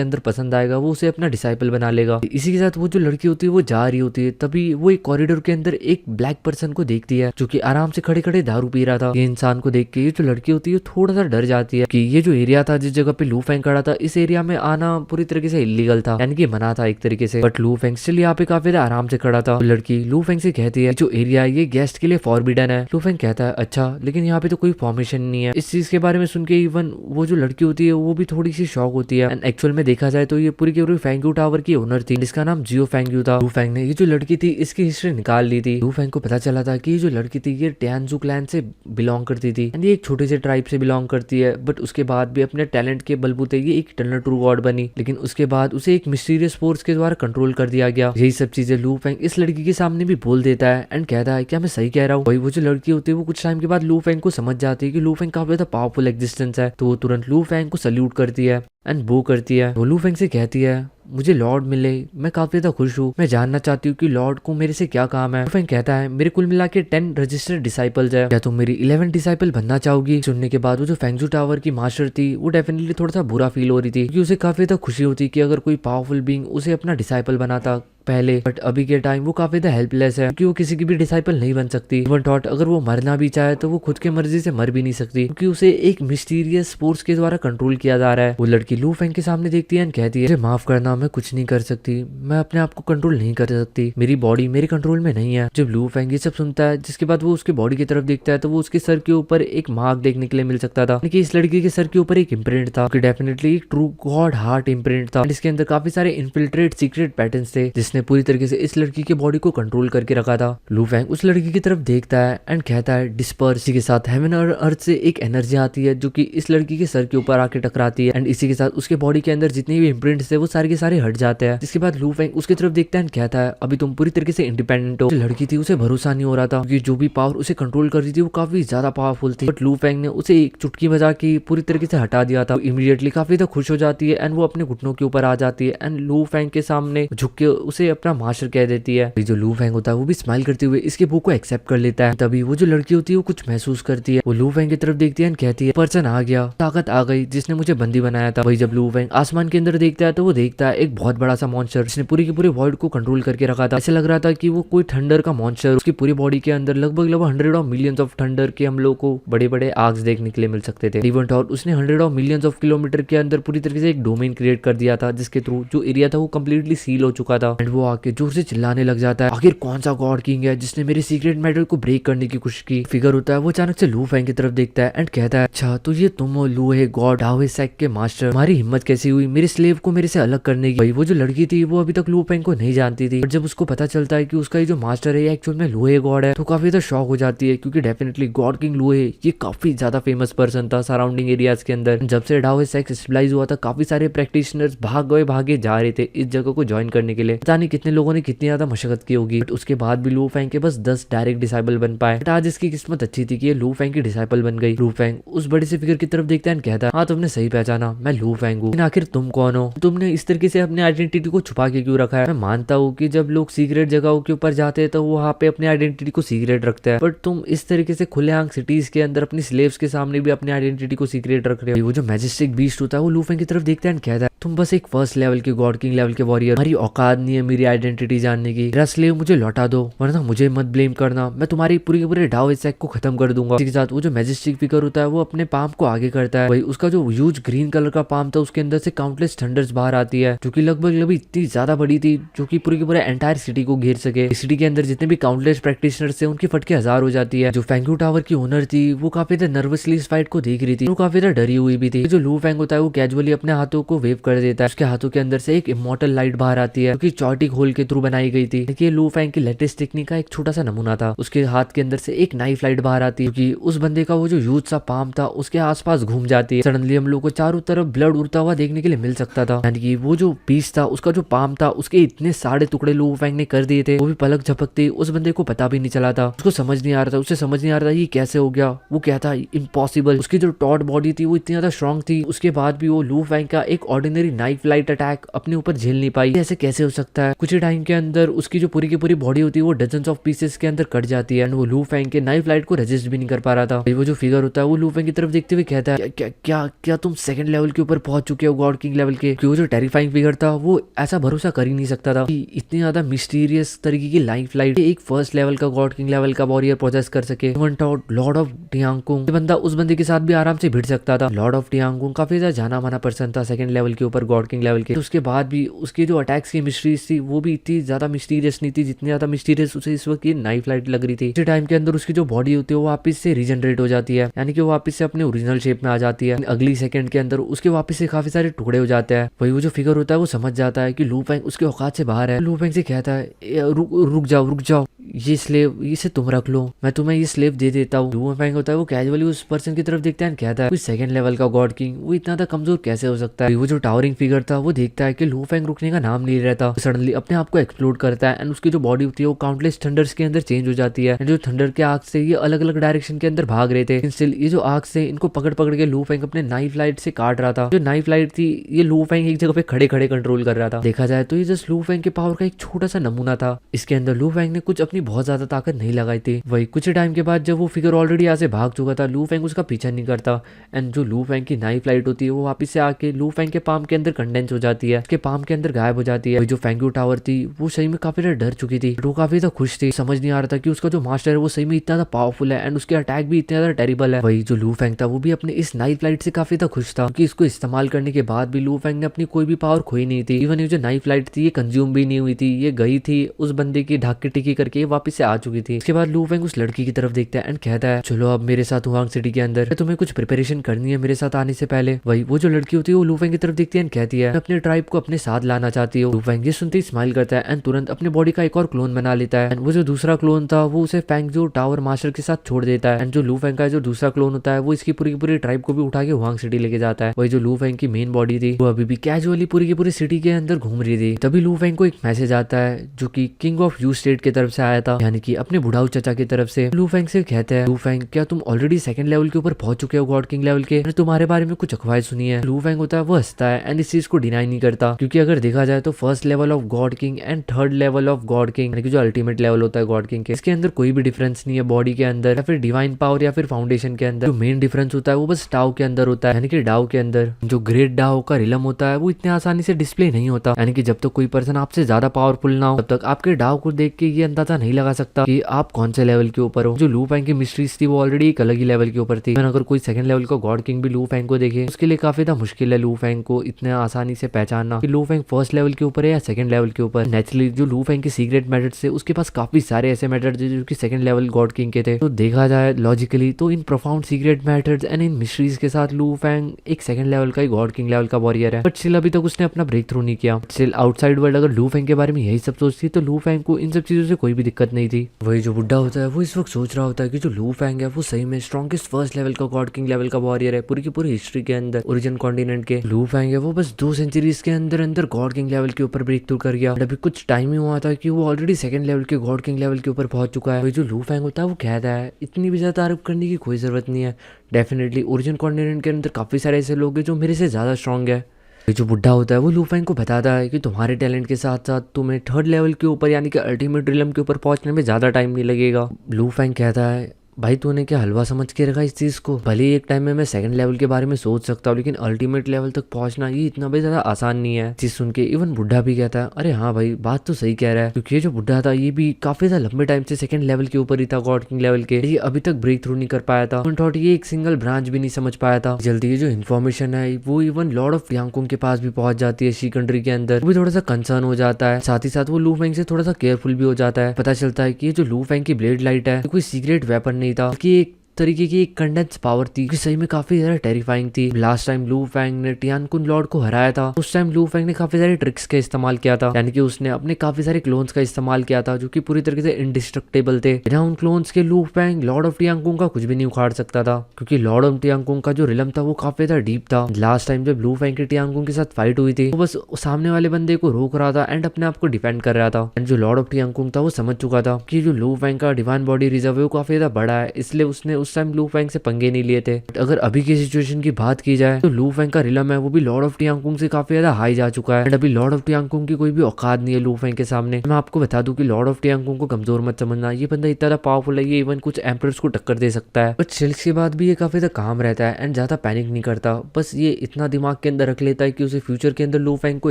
अंदर पसंद आएगा वो उसे अपना डिसाइपल बना लेगा। इसी के साथ वो जो लड़की होती है वो जा रही होती है, तभी वो एक कॉरिडोर के अंदर एक ब्लैक पर्सन को देखती है जो कि आराम से खड़े खड़े दारू पी रहा था। ये इंसान को देख के ये जो लड़की होती है थोड़ा सा डर जाती है कि ये जो एरिया था जिस जगह पे लू फेंग खड़ा था इस एरिया में आना पूरी तरीके से इलीगल था, यानी कि मना था एक तरीके से। बट लू फेंग स्टिल यहाँ पे काफी आराम से खड़ा था। लड़की लू फेंग से कहती है जो एरिया है ये गेस्ट के लिए फॉरबिडन है। लू फेंग कहता है अच्छा, लेकिन यहाँ पे तो कोई फॉर्मेशन नहीं है। इस चीज के बारे में सुन के इवन वो जो लड़की होती है वो भी थोड़ी सी शॉक होती है। एंड एक्चुअल में देखा जाए तो ये पूरी की पूरी फेंग्यू टावर की ओनर थी जिसका नाम जियो फेंग्यू था। लू फेंग ने ये जो लड़की थी इसकी हिस्ट्री निकाल ली थी। लू फेंग को पता चला था कि ये जो लड़की थी ये टियानजू क्लैन से बिलोंग करती थी एंड ये एक छोटे से ट्राइब से बिलोंग करती है, बट उसके बाद भी अपने टैलेंट के बलबूते ये एक इटर्नल ट्रू गॉड बनी, लेकिन उसके बाद उसे एक मिस्टीरियस फोर्स के द्वारा कंट्रोल कर दिया गया। यही सब चीजें लू फेंग इस लड़की के सामने भी बोल देता है एंड कहता है क्या मैं सही कह रहा हूँ। वही वो जो लड़की होती है वो कुछ टाइम के बाद लू फेंग को समझ जाती है कि लू फेंग काफी ज्यादा पावरफुल एग्जिस्टेंस है, तो वो तुरंत लू फेंग को सल्यूट करती है एंड वो करती है। वो लू फेंग से कहती है मुझे लॉर्ड मिले, मैं काफी ज्यादा खुश हूँ, मैं जानना चाहती हूँ कि लॉर्ड को मेरे से क्या काम है। लू फेंग कहता है मेरे कुल मिला के 10 रजिस्टर्ड डिसाइपल्स है, क्या तुम मेरी 11 डिसाइपल बनना चाहोगी। सुनने के बाद वो जो फेंगजू टावर की मास्टर थी वो डेफिनेटली थोड़ा सा बुरा फील हो रही थी क्योंकि उसे काफी ज्यादा खुशी होती कि अगर कोई पावरफुल बीइंग उसे अपना डिसाइपल बनाता पहले, बट अभी के टाइम वो काफी ज्यादा हेल्पलेस है क्योंकि वो किसी की भी डिसाइपल नहीं बन सकती। इवन थॉट अगर वो मरना भी चाहे तो वो खुद की मर्जी से मर भी नहीं सकती क्योंकि उसे एक मिस्टीरियस फोर्स के द्वारा कंट्रोल किया जा रहा है। वो लड़की लू फेंग के सामने देखती है एंड कहती है माफ करना, मैं कुछ नहीं कर सकती, मैं अपने आप को कंट्रोल नहीं कर सकती, मेरी बॉडी मेरे कंट्रोल में नहीं है। जब लू फेंग ये सब सुनता है जिसके बाद वो उसके बॉडी की तरफ देखता है तो वो उसके सर के ऊपर एक मार्क देखने के लिए मिल सकता था, लेकिन इस लड़की के सर के ऊपर एक इम्प्रिंट था, डेफिनेटली एक ट्रू गॉड हार्ट इम्प्रिंट था। इसके अंदर काफी सारे इन्फिल्ट्रेट सीक्रेट पैटर्न्स थे जिसने पूरी तरीके से इस लड़की के बॉडी को कंट्रोल करके रखा था। लू फेंग उस लड़की की तरफ देखता है एंड कहता है डिस्पर्स। इसी के साथ हेवन और अर्थ से एक एनर्जी आती है जो कि इस लड़की के सर के ऊपर आके टकराती है एंड इसी के साथ उसके बॉडी के अंदर जितने भी इम्प्रिंट्स थे वो सारे के सारे हट जाते हैं। जिसके बाद लू फेंग उसकी तरफ देखता है एंड कहता है अभी तुम पूरी तरीके से इंडिपेंडेंट हो। लड़की थी उसे भरोसा नहीं हो रहा था क्योंकि जो भी पावर उसे कंट्रोल कर रही थी वो काफी ज्यादा पावरफुल थी, बट लू फेंग ने उसे एक चुटकी बजा के पूरी तरीके से हटा दिया था। इमीडिएटली काफी ज्यादा खुश हो जाती है एंड वो अपने घुटनों के ऊपर आ जाती है एंड लू फेंग के सामने झुक के उसे अपना मास्टर कह देती है। जो लू फेंग होता है वो भी स्माइल करते हुए इसके भूख को एक्सेप्ट कर लेता है। तभी वो जो लड़की होती है वो कुछ महसूस करती है, वो लू फेंग की तरफ देखती है एंड कहती है पर्सन आ गया, ताकत आ गई जिसने मुझे बंदी बनाया था। वही जब लू फेंग आसमान के अंदर देखता है तो वो देखता है एक बहुत बड़ा सा मॉन्स्टर जिसने पूरी की पूरी वर्ल्ड को कंट्रोल करके रखा था। ऐसे लग रहा था कि वो कोई थंडर का मॉन्स्टर, उसकी पूरी बॉडी के अंदर लगभग 100 ऑफ मिलियंस ऑफ थंडर के हम लोग को बड़े बड़े आग्स देखने के लिए मिल सकते थे। इवन और उसने 100 ऑफ मिलियंस ऑफ किलोमीटर के अंदर पूरी तरीके से एक डोमेन क्रिएट कर दिया था जिसके थ्रू जो एरिया था वो कम्प्लीटली सील हो चुका था एंड वो आके जोर से चिल्लाने लग जाता है आखिर कौन सा गॉड किंग है जिसने मेरे सीक्रेट मैटर को ब्रेक करने की कोशिश की। फिगर होता है वो अचानक से लू फेंग की तरफ देखता है एंड कहता है अच्छा तो ये तुम हो लू है गॉड हावे सेक के मास्टर, हमारी हिम्मत कैसी हुई मेरे स्लेव को मेरे से अलग करने की। भाई वो जो लड़की थी वो अभी तक लू फेंग को नहीं जानती थी, और जब उसको पता चलता है कि उसका ये जो मास्टर है ये एक्चुअल में लूहे गॉड है तो काफी ज्यादा शॉक हो जाती है क्योंकि डेफिनेटली गॉड किंग लूहे ये काफी ज्यादा फेमस पर्सन था सराउंडिंग एरियाज के अंदर। जब से डावे सेक स्टेबलाइज हुआ था काफी सारे प्रैक्टिशनर्स भागे जा रहे थे इस जगह को ज्वाइन करने के लिए। पता नहीं कितने लोगों ने कितनी ज्यादा मशक्कत की होगी, बट उसके बाद भी लू फेंग के बस 10 डायरेक्ट डिसाइबल बन पाए। बट आज इसकी किस्मत अच्छी थी कि ये लू फेंग की डिसाइपल बन गई। लू फेंग उस बड़ी से फिगर की तरफ देखता है कहता है हाँ तुमने सही पहचाना, मैं लू फेंग हूँ, आखिर तुम कौन हो, तुमने इस तरीके से अपने आइडेंटिटी को छुपा के क्यों रखा है। मैं मानता हूँ कि जब लोग सीक्रेट जगहों के ऊपर जाते हैं तो वहाँ पे अपने आइडेंटिटी को सीक्रेट रखते हैं, बट तुम इस तरीके से खुलेआम सिटीज के अंदर अपनी स्लेव्स के सामने भी अपने आइडेंटिटी को सीक्रेट रख रहे हो। वो जो मैजेस्टिक बीस्ट होता है वो लू फेंग की तरफ देखता है कहता है तुम बस एक फर्स्ट लेवल के गॉड किंग लेवल के वॉरियर, हमारी औकात नहीं है मेरी आइडेंटिटी जानने की। मेरा स्लेव मुझे लौटा दो वरना मुझे मत ब्लेम करना, मैं तुम्हारी पूरी के पूरे डाओ सेक्ट को खत्म कर दूंगा। इसी के साथ वो जो मैजेस्टिक फिगर होता है वो अपने पाम को आगे करता है। वही उसका जो ह्यूज ग्रीन कलर का पाम था उसके अंदर से काउंटलेस थंडर्स बाहर आती है जो कि लगभग इतनी ज्यादा बड़ी थी जो कि पूरी के पूरे एंटायर सिटी को घेर सके। सिटी के अंदर जितने भी काउंटलेस प्रैक्टिशनर्स थे उनकी फटके हजार हो जाती है। जो फेंगू टावर की ओनर थी वो काफी ज्यादा नर्वसली इस फाइट को देख रही थी, वो काफी ज्यादा डरी हुई भी थी। जो लू फेंग होता है वो कैजुअली अपने हाथों को वेव कर देता है, उसके हाथों के अंदर से एक इमॉर्टल लाइट बाहर आती है जो कि चॉटिक होल के थ्रू बनाई गई थी। देखिए लू फेंग की लेटेस्ट टेक्निक का एक छोटा सा नमूना था। उसके हाथ के अंदर से एक नाइफ लाइट बाहर आती है कि उस बंदे का वो जो ह्यूज सा पाम था उसके आसपास घूम जाती है। सडनली हम लोग को चारों तरफ ब्लड उड़ता हुआ देखने के लिए मिल सकता था, यानी कि वो जो पीस था उसका जो पाम था उसके इतने सारे टुकड़े लू फेंग ने कर दिए थे, वो भी पलक झपकते उस बंदे को पता भी नहीं चला था। उसको समझ नहीं आ रहा था, उसे समझ नहीं आ रहा था ये कैसे हो गया। वो क्या था, इम्पॉसिबल। उसकी जो टॉट बॉडी थी वो इतनी ज्यादा स्ट्रॉन्ग थी, उसके बाद भी वो लू फेंग का एक ऑर्डिनरी नाइफ लाइट अटैक अपने ऊपर झेल नहीं पाई। ऐसे कैसे हो सकता है। कुछ ही टाइम के अंदर उसकी जो पूरी की पूरी बॉडी होती है वो डजन्स ऑफ पीसेस के अंदर कट जाती है एंड वो लू फेंग के नाइफ लाइट को रेजिस्ट भी नहीं कर पा रहा था। वो जो फिगर होता है वो लू फेंग की तरफ देखते हुए कहता है क्या क्या क्या तुम सेकंड लेवल के ऊपर पहुंच चुके हो, गॉड किंग लेवल के। वो जो टेरिफाइंग फिगर था वो ऐसा भरोसा कर ही नहीं सकता था कि इतनी ज्यादा मिस्टीरियस तरीके की लाइफ लाइट एक फर्स्ट लेवल का गॉड किंग लेवल का वॉरियर प्रोसेस कर सके। लॉर्ड ऑफ टियांगकुंग बंदा उस बंदे के साथ भी आराम से भिड़ सकता था। लॉर्ड ऑफ टियांगकुंग काफी ज्यादा जाना माना पर्सन था सेकंड लेवल के ऊपर गॉड किंग लेवल के। तो उसके बाद भी उसके जो अटैक्स की मिस्ट्रीज थी वो भी इतनी ज्यादा मिस्टीरियस नहीं थी जितनी ज्यादा मिस्टीरियस उसे इस वक्त ये नाइफ लाइट लग रही थी। इसी टाइम के अंदर उसकी जो बॉडी होती है वो वापस से रीजनरेट हो जाती है, यानी कि वो वापस से अपने ओरिजिनल शेप में आ जाती है। अगली सेकंड के अंदर उसके वापस से काफी सारे टुकड़े हो जाते हैं। वही वो जो फिगर होता है वो समझ जाता है कि लू फेंग उसके औकात से बाहर है। लू फेंग से कहता है रुक जाओ, ये स्लेव इसे तुम रख लो, मैं तुम्हें ये स्लेव दे देता हूँ। लू फेंग होता है वो कैजुअली उस पर्सन की तरफ देखता है और कहता है कोई सेकंड लेवल का गॉड किंग वो इतना कमजोर कैसे हो सकता है। वो जो टावरिंग फिगर था वो देखता है कि लू फेंग रुकने का नाम नहीं रहता, सडनली अपने आप को एक्सप्लोड करता है एंड उसकी जो बॉडी होती है वो काउंटलेस थंडर्स के अंदर चेंज हो जाती है। जो थंडर के आग से ये अलग अलग डायरेक्शन के अंदर भाग रहे थे, स्टिल ये जो आग से इनको पकड़ के लू फेंग अपने नाइफ लाइट से काट रहा था। जो नाइफ लाइट थी ये लू फेंग एक जगह पे खड़े खड़े कंट्रोल कर रहा था। देखा जाए तो ये जस्ट लू फेंग के पावर का एक छोटा सा नमूना था। इसके अंदर लू फेंग ने कुछ अपनी बहुत ज्यादा ताकत नहीं लगाई थी। वही कुछ टाइम के बाद जब वो फिगर ऑलरेडी यहाँ से भाग चुका था, लू फेंग उसका पीछा नहीं करता एंड जो लू फेंग की नाइफ लाइट होती है वो वापस से आके लू फेंग के पाम के अंदर कंडेंस हो जाती है, उसके पाम के अंदर गायब हो जाती है। जो फेंगू टावर थी वो सही में काफी ज्यादा डर चुकी थी, वो काफी ज्यादा खुश थी। समझ नहीं आ रहा था कि उसका जो मास्टर है वो सही में इतना पावरफुल है एंड उसके अटैक भी इतने ज्यादा टेरिबल है। वही जो लू फेंग था वो भी अपने इस नाइफ लाइट से काफी ज्यादा खुश था क्योंकि इसको इस्तेमाल करने के बाद भी लू फेंग ने अपनी कोई भी पावर खोई नहीं थी। इवन ये जो नाइफ लाइट थी ये कंज्यूम भी नहीं हुई थी, ये गई थी उस बंदे की ढाक टिकी करके वापस से आ चुकी थी। इसके बाद लू फेंग उस लड़की की तरफ देखता है एंड कहता है चलो अब मेरे साथ हुआंग सिटी के अंदर, तुम्हें कुछ प्रिपरेशन करनी है मेरे साथ आने से पहले। वही वो जो लड़की होती है वो लू फेंग की तरफ देखती है एंड कहती है अपने ट्राइब को अपने साथ लाना चाहती हो। लू फेंग ये सुनते ही स्माइल करता है एंड तुरंत अपने बॉडी का एक और क्लोन बना लेता है एंड वो जो दूसरा क्लोन था वो उसे फेंग जो टावर मास्टर के साथ छोड़ देता है एंड जो लू फेंग का जो दूसरा क्लोन होता है वो इसकी पूरी की पूरी ट्राइब को भी उठा के हुआंग सिटी लेके जाता है। वही जो लू फेंग की मेन बॉडी थी वो अभी भी कैजुअली पूरी की पूरी सिटी के अंदर घूम रही थी। तभी लू फेंग को एक मैसेज आता है जो कि किंग ऑफ यू स्टेट की तरफ से आया था, यानी कि अपने बुढ़ाऊ चाचा की तरफ से। लू फेंग से कहते हैं लू फेंग क्या तुम ऑलरेडी सेकंड लेवल के ऊपर पहुंच चुके हो गॉड किंग लेवल के, तुम्हारे बारे में कुछ अफवाहें सुनी है। लू फेंग होता है वो हंसता है एंड इस चीज को डिनाई नहीं करता क्योंकि अगर देखा जाए तो first level of God king and third level of God king यानी कि जो अल्टीमेट लेवल होता है गॉड किंग के, इसके अंदर कोई भी डिफरेंस नहीं है बॉडी के अंदर या फिर डिवाइन पावर या फिर फाउंडेशन के अंदर। जो मेन डिफरेंस होता है वो बस डाओ के अंदर होता है, यानी कि डाओ के अंदर जो ग्रेट डाओ का रिलम होता है वो इतने आसानी से डिस्प्ले नहीं होता, यानी कि जब तक कोई पर्सन आपसे ज्यादा पावरफुल ना हो तब तक आपके डाओ को देख के ये अंदाजा नहीं लगा सकता कि आप कौन से लेवल के ऊपर हो। जो लू फेंग की मिस्ट्रीज थी वो ऑलरेडी एक अलग ही लेवल के ऊपर थी। अगर कोई सेकंड लेवल का गॉड किंग भी लू फेंग को देखे उसके लिए काफी ज्यादा मुश्किल है लू फेंग को इतने आसानी से पहचानना कि लू फेंग फर्स्ट लेवल के ऊपर है या सेकंड लेवल के ऊपर। नेचुरली जो लू फेंग के सीक्रेट मेथड्स थे उसके पास काफी सारे ऐसे मेथड्स जो कि सेकंड लेवल गॉड किंग के थे। तो देखा जाए लॉजिकली तो in profound secret methods and in mysteries के साथ लू फेंग एक सेकंड लेवल का ही गॉड किंग लेवल का वॉरियर है, बट स्टिल अभी तक उसने अपना ब्रेक थ्रू नहीं किया। स्टिल आउटसाइड वर्ल्ड अगर लू फेंग के बारे में यही सब सोचती तो लू फेंग को इन सब चीजों से कोई भी दिक्कत नहीं थी। वही जो बुड्ढा होता है वो इस वक्त सोच रहा होता है कि जो लू फेंग है वो सही में स्ट्रॉन्गेस्ट फर्स्ट लेवल का गॉड किंग लेवल का वॉरियर है पूरी की पूरी हिस्ट्री के अंदर ओरिजिन कॉन्टिनेंट के। लू फेंग है वो बस 2 सेंचुरीज के अंदर अंदर गॉड किंग लेवल के ऊपर ब्रेक थ्रू कर गया। अभी कुछ टाइम ही हुआ था कि वो ऑलरेडी सेकंड लेवल के गॉड किंग लेवल के ऊपर पहुंच चुका है। वही जो लू फेंग होता है वो कहता है इतनी भी ज्यादा तारीफ करने की कोई जरूरत नहीं है, डेफिनेटली ओरिजिन कॉन्टिनेंट के अंदर काफी सारे ऐसे लोग हैं जो मेरे से ज्यादा स्ट्रॉन्ग है। जो बुड्ढा होता है वो लू फेंग को बताता है कि तुम्हारे टैलेंट के साथ साथ तुम्हें थर्ड लेवल के ऊपर यानी कि अल्टीमेट रिलम के ऊपर पहुंचने में ज्यादा टाइम नहीं लगेगा। लू फेंग कहता है भाई तूने क्या हलवा समझ के रखा इस चीज को? भले ही एक टाइम में मैं सेकंड लेवल के बारे में सोच सकता हूँ, लेकिन अल्टीमेट लेवल तक पहुंचना ये इतना भी ज्यादा आसान नहीं है। चीज सुन के इवन बुढ़ा भी कहता है अरे हाँ भाई बात तो सही कह रहा है, क्योंकि ये जो बुढ़ा था ये भी काफी ज्यादा लंबे टाइम से सेकंड लेवल के ऊपर ही था, गॉड किंग लेवल के। ये अभी तक ब्रेक थ्रू नहीं कर पाया था, थॉट ये एक सिंगल ब्रांच भी नहीं समझ पाया था। जल्दी ये जो इन्फॉर्मेशन है वो इवन लॉर्ड ऑफ यांगकुंग के पास भी पहुंच जाती है शी कंट्री के अंदर। वो भी थोड़ा सा कंसर्न हो जाता है, साथ ही साथ वो लू फेंग से थोड़ा सा केयरफुल भी हो जाता है। पता चलता है कि ये जो लू फेंग की ब्लेड लाइट है कोई सीक्रेट वेपन नहीं था, कि एक तरीके की एक कंडेंस पावर थी, कि सही में काफी ज्यादा टेरिफाइंग थी। लास्ट टाइम लू फेंग ने टियानकुन लॉर्ड को हराया था, उस टाइम लू फेंग ने काफी सारे ट्रिक्स का इस्तेमाल किया था, यानी कि उसने अपने काफी सारे क्लोन्स का इस्तेमाल किया था जो कि पूरी तरीके से इंडिस्ट्रक्टेबल थे। बिना उन क्लोन्स के लू फेंग लॉर्ड ऑफ टियानकुन का कुछ भी नहीं उखाड़ सकता था, क्योंकि लॉर्ड ऑफ टियानकुन का जो रिलम था वो काफी ज्यादा डीप था। लास्ट टाइम जब लू फेंग के टियानकुन के साथ फाइट हुई थी वो बस सामने वाले बंदे को रोक रहा था एंड अपने आप को डिफेंड कर रहा था। एंड जो लॉर्ड ऑफ टियानकुन था वो समझ चुका था कि जो लू फेंग का डिवाइन बॉडी रिजर्व है वो काफी ज्यादा बड़ा है, इसलिए उसने उस टाइम लू फेंग से पंगे नहीं लिए थे। बट अगर अभी की सिचुएशन की बात की जाए तो लू फेंग का रिलम है वो भी लॉर्ड ऑफ टियानकुन से काफी ज्यादा हाई जा चुका है। एंड अभी लॉर्ड ऑफ टियानकुन की कोई भी औकात नहीं है लू फेंग के सामने। मैं आपको बता दूं कि लॉर्ड ऑफ टियानकुन को कमजोर मत समझना, ये बंदा इतना ज्यादा पावरफुल है, ये इवन कुछ एम्परर्स को टक्कर दे सकता है। बट शिल्स के बाद भी ये काफी ज्यादा काम रहता है एंड ज्यादा पैनिक नहीं करता, बस ये इतना दिमाग के अंदर रख लेता है कि उसे फ्यूचर के अंदर लू फेंग को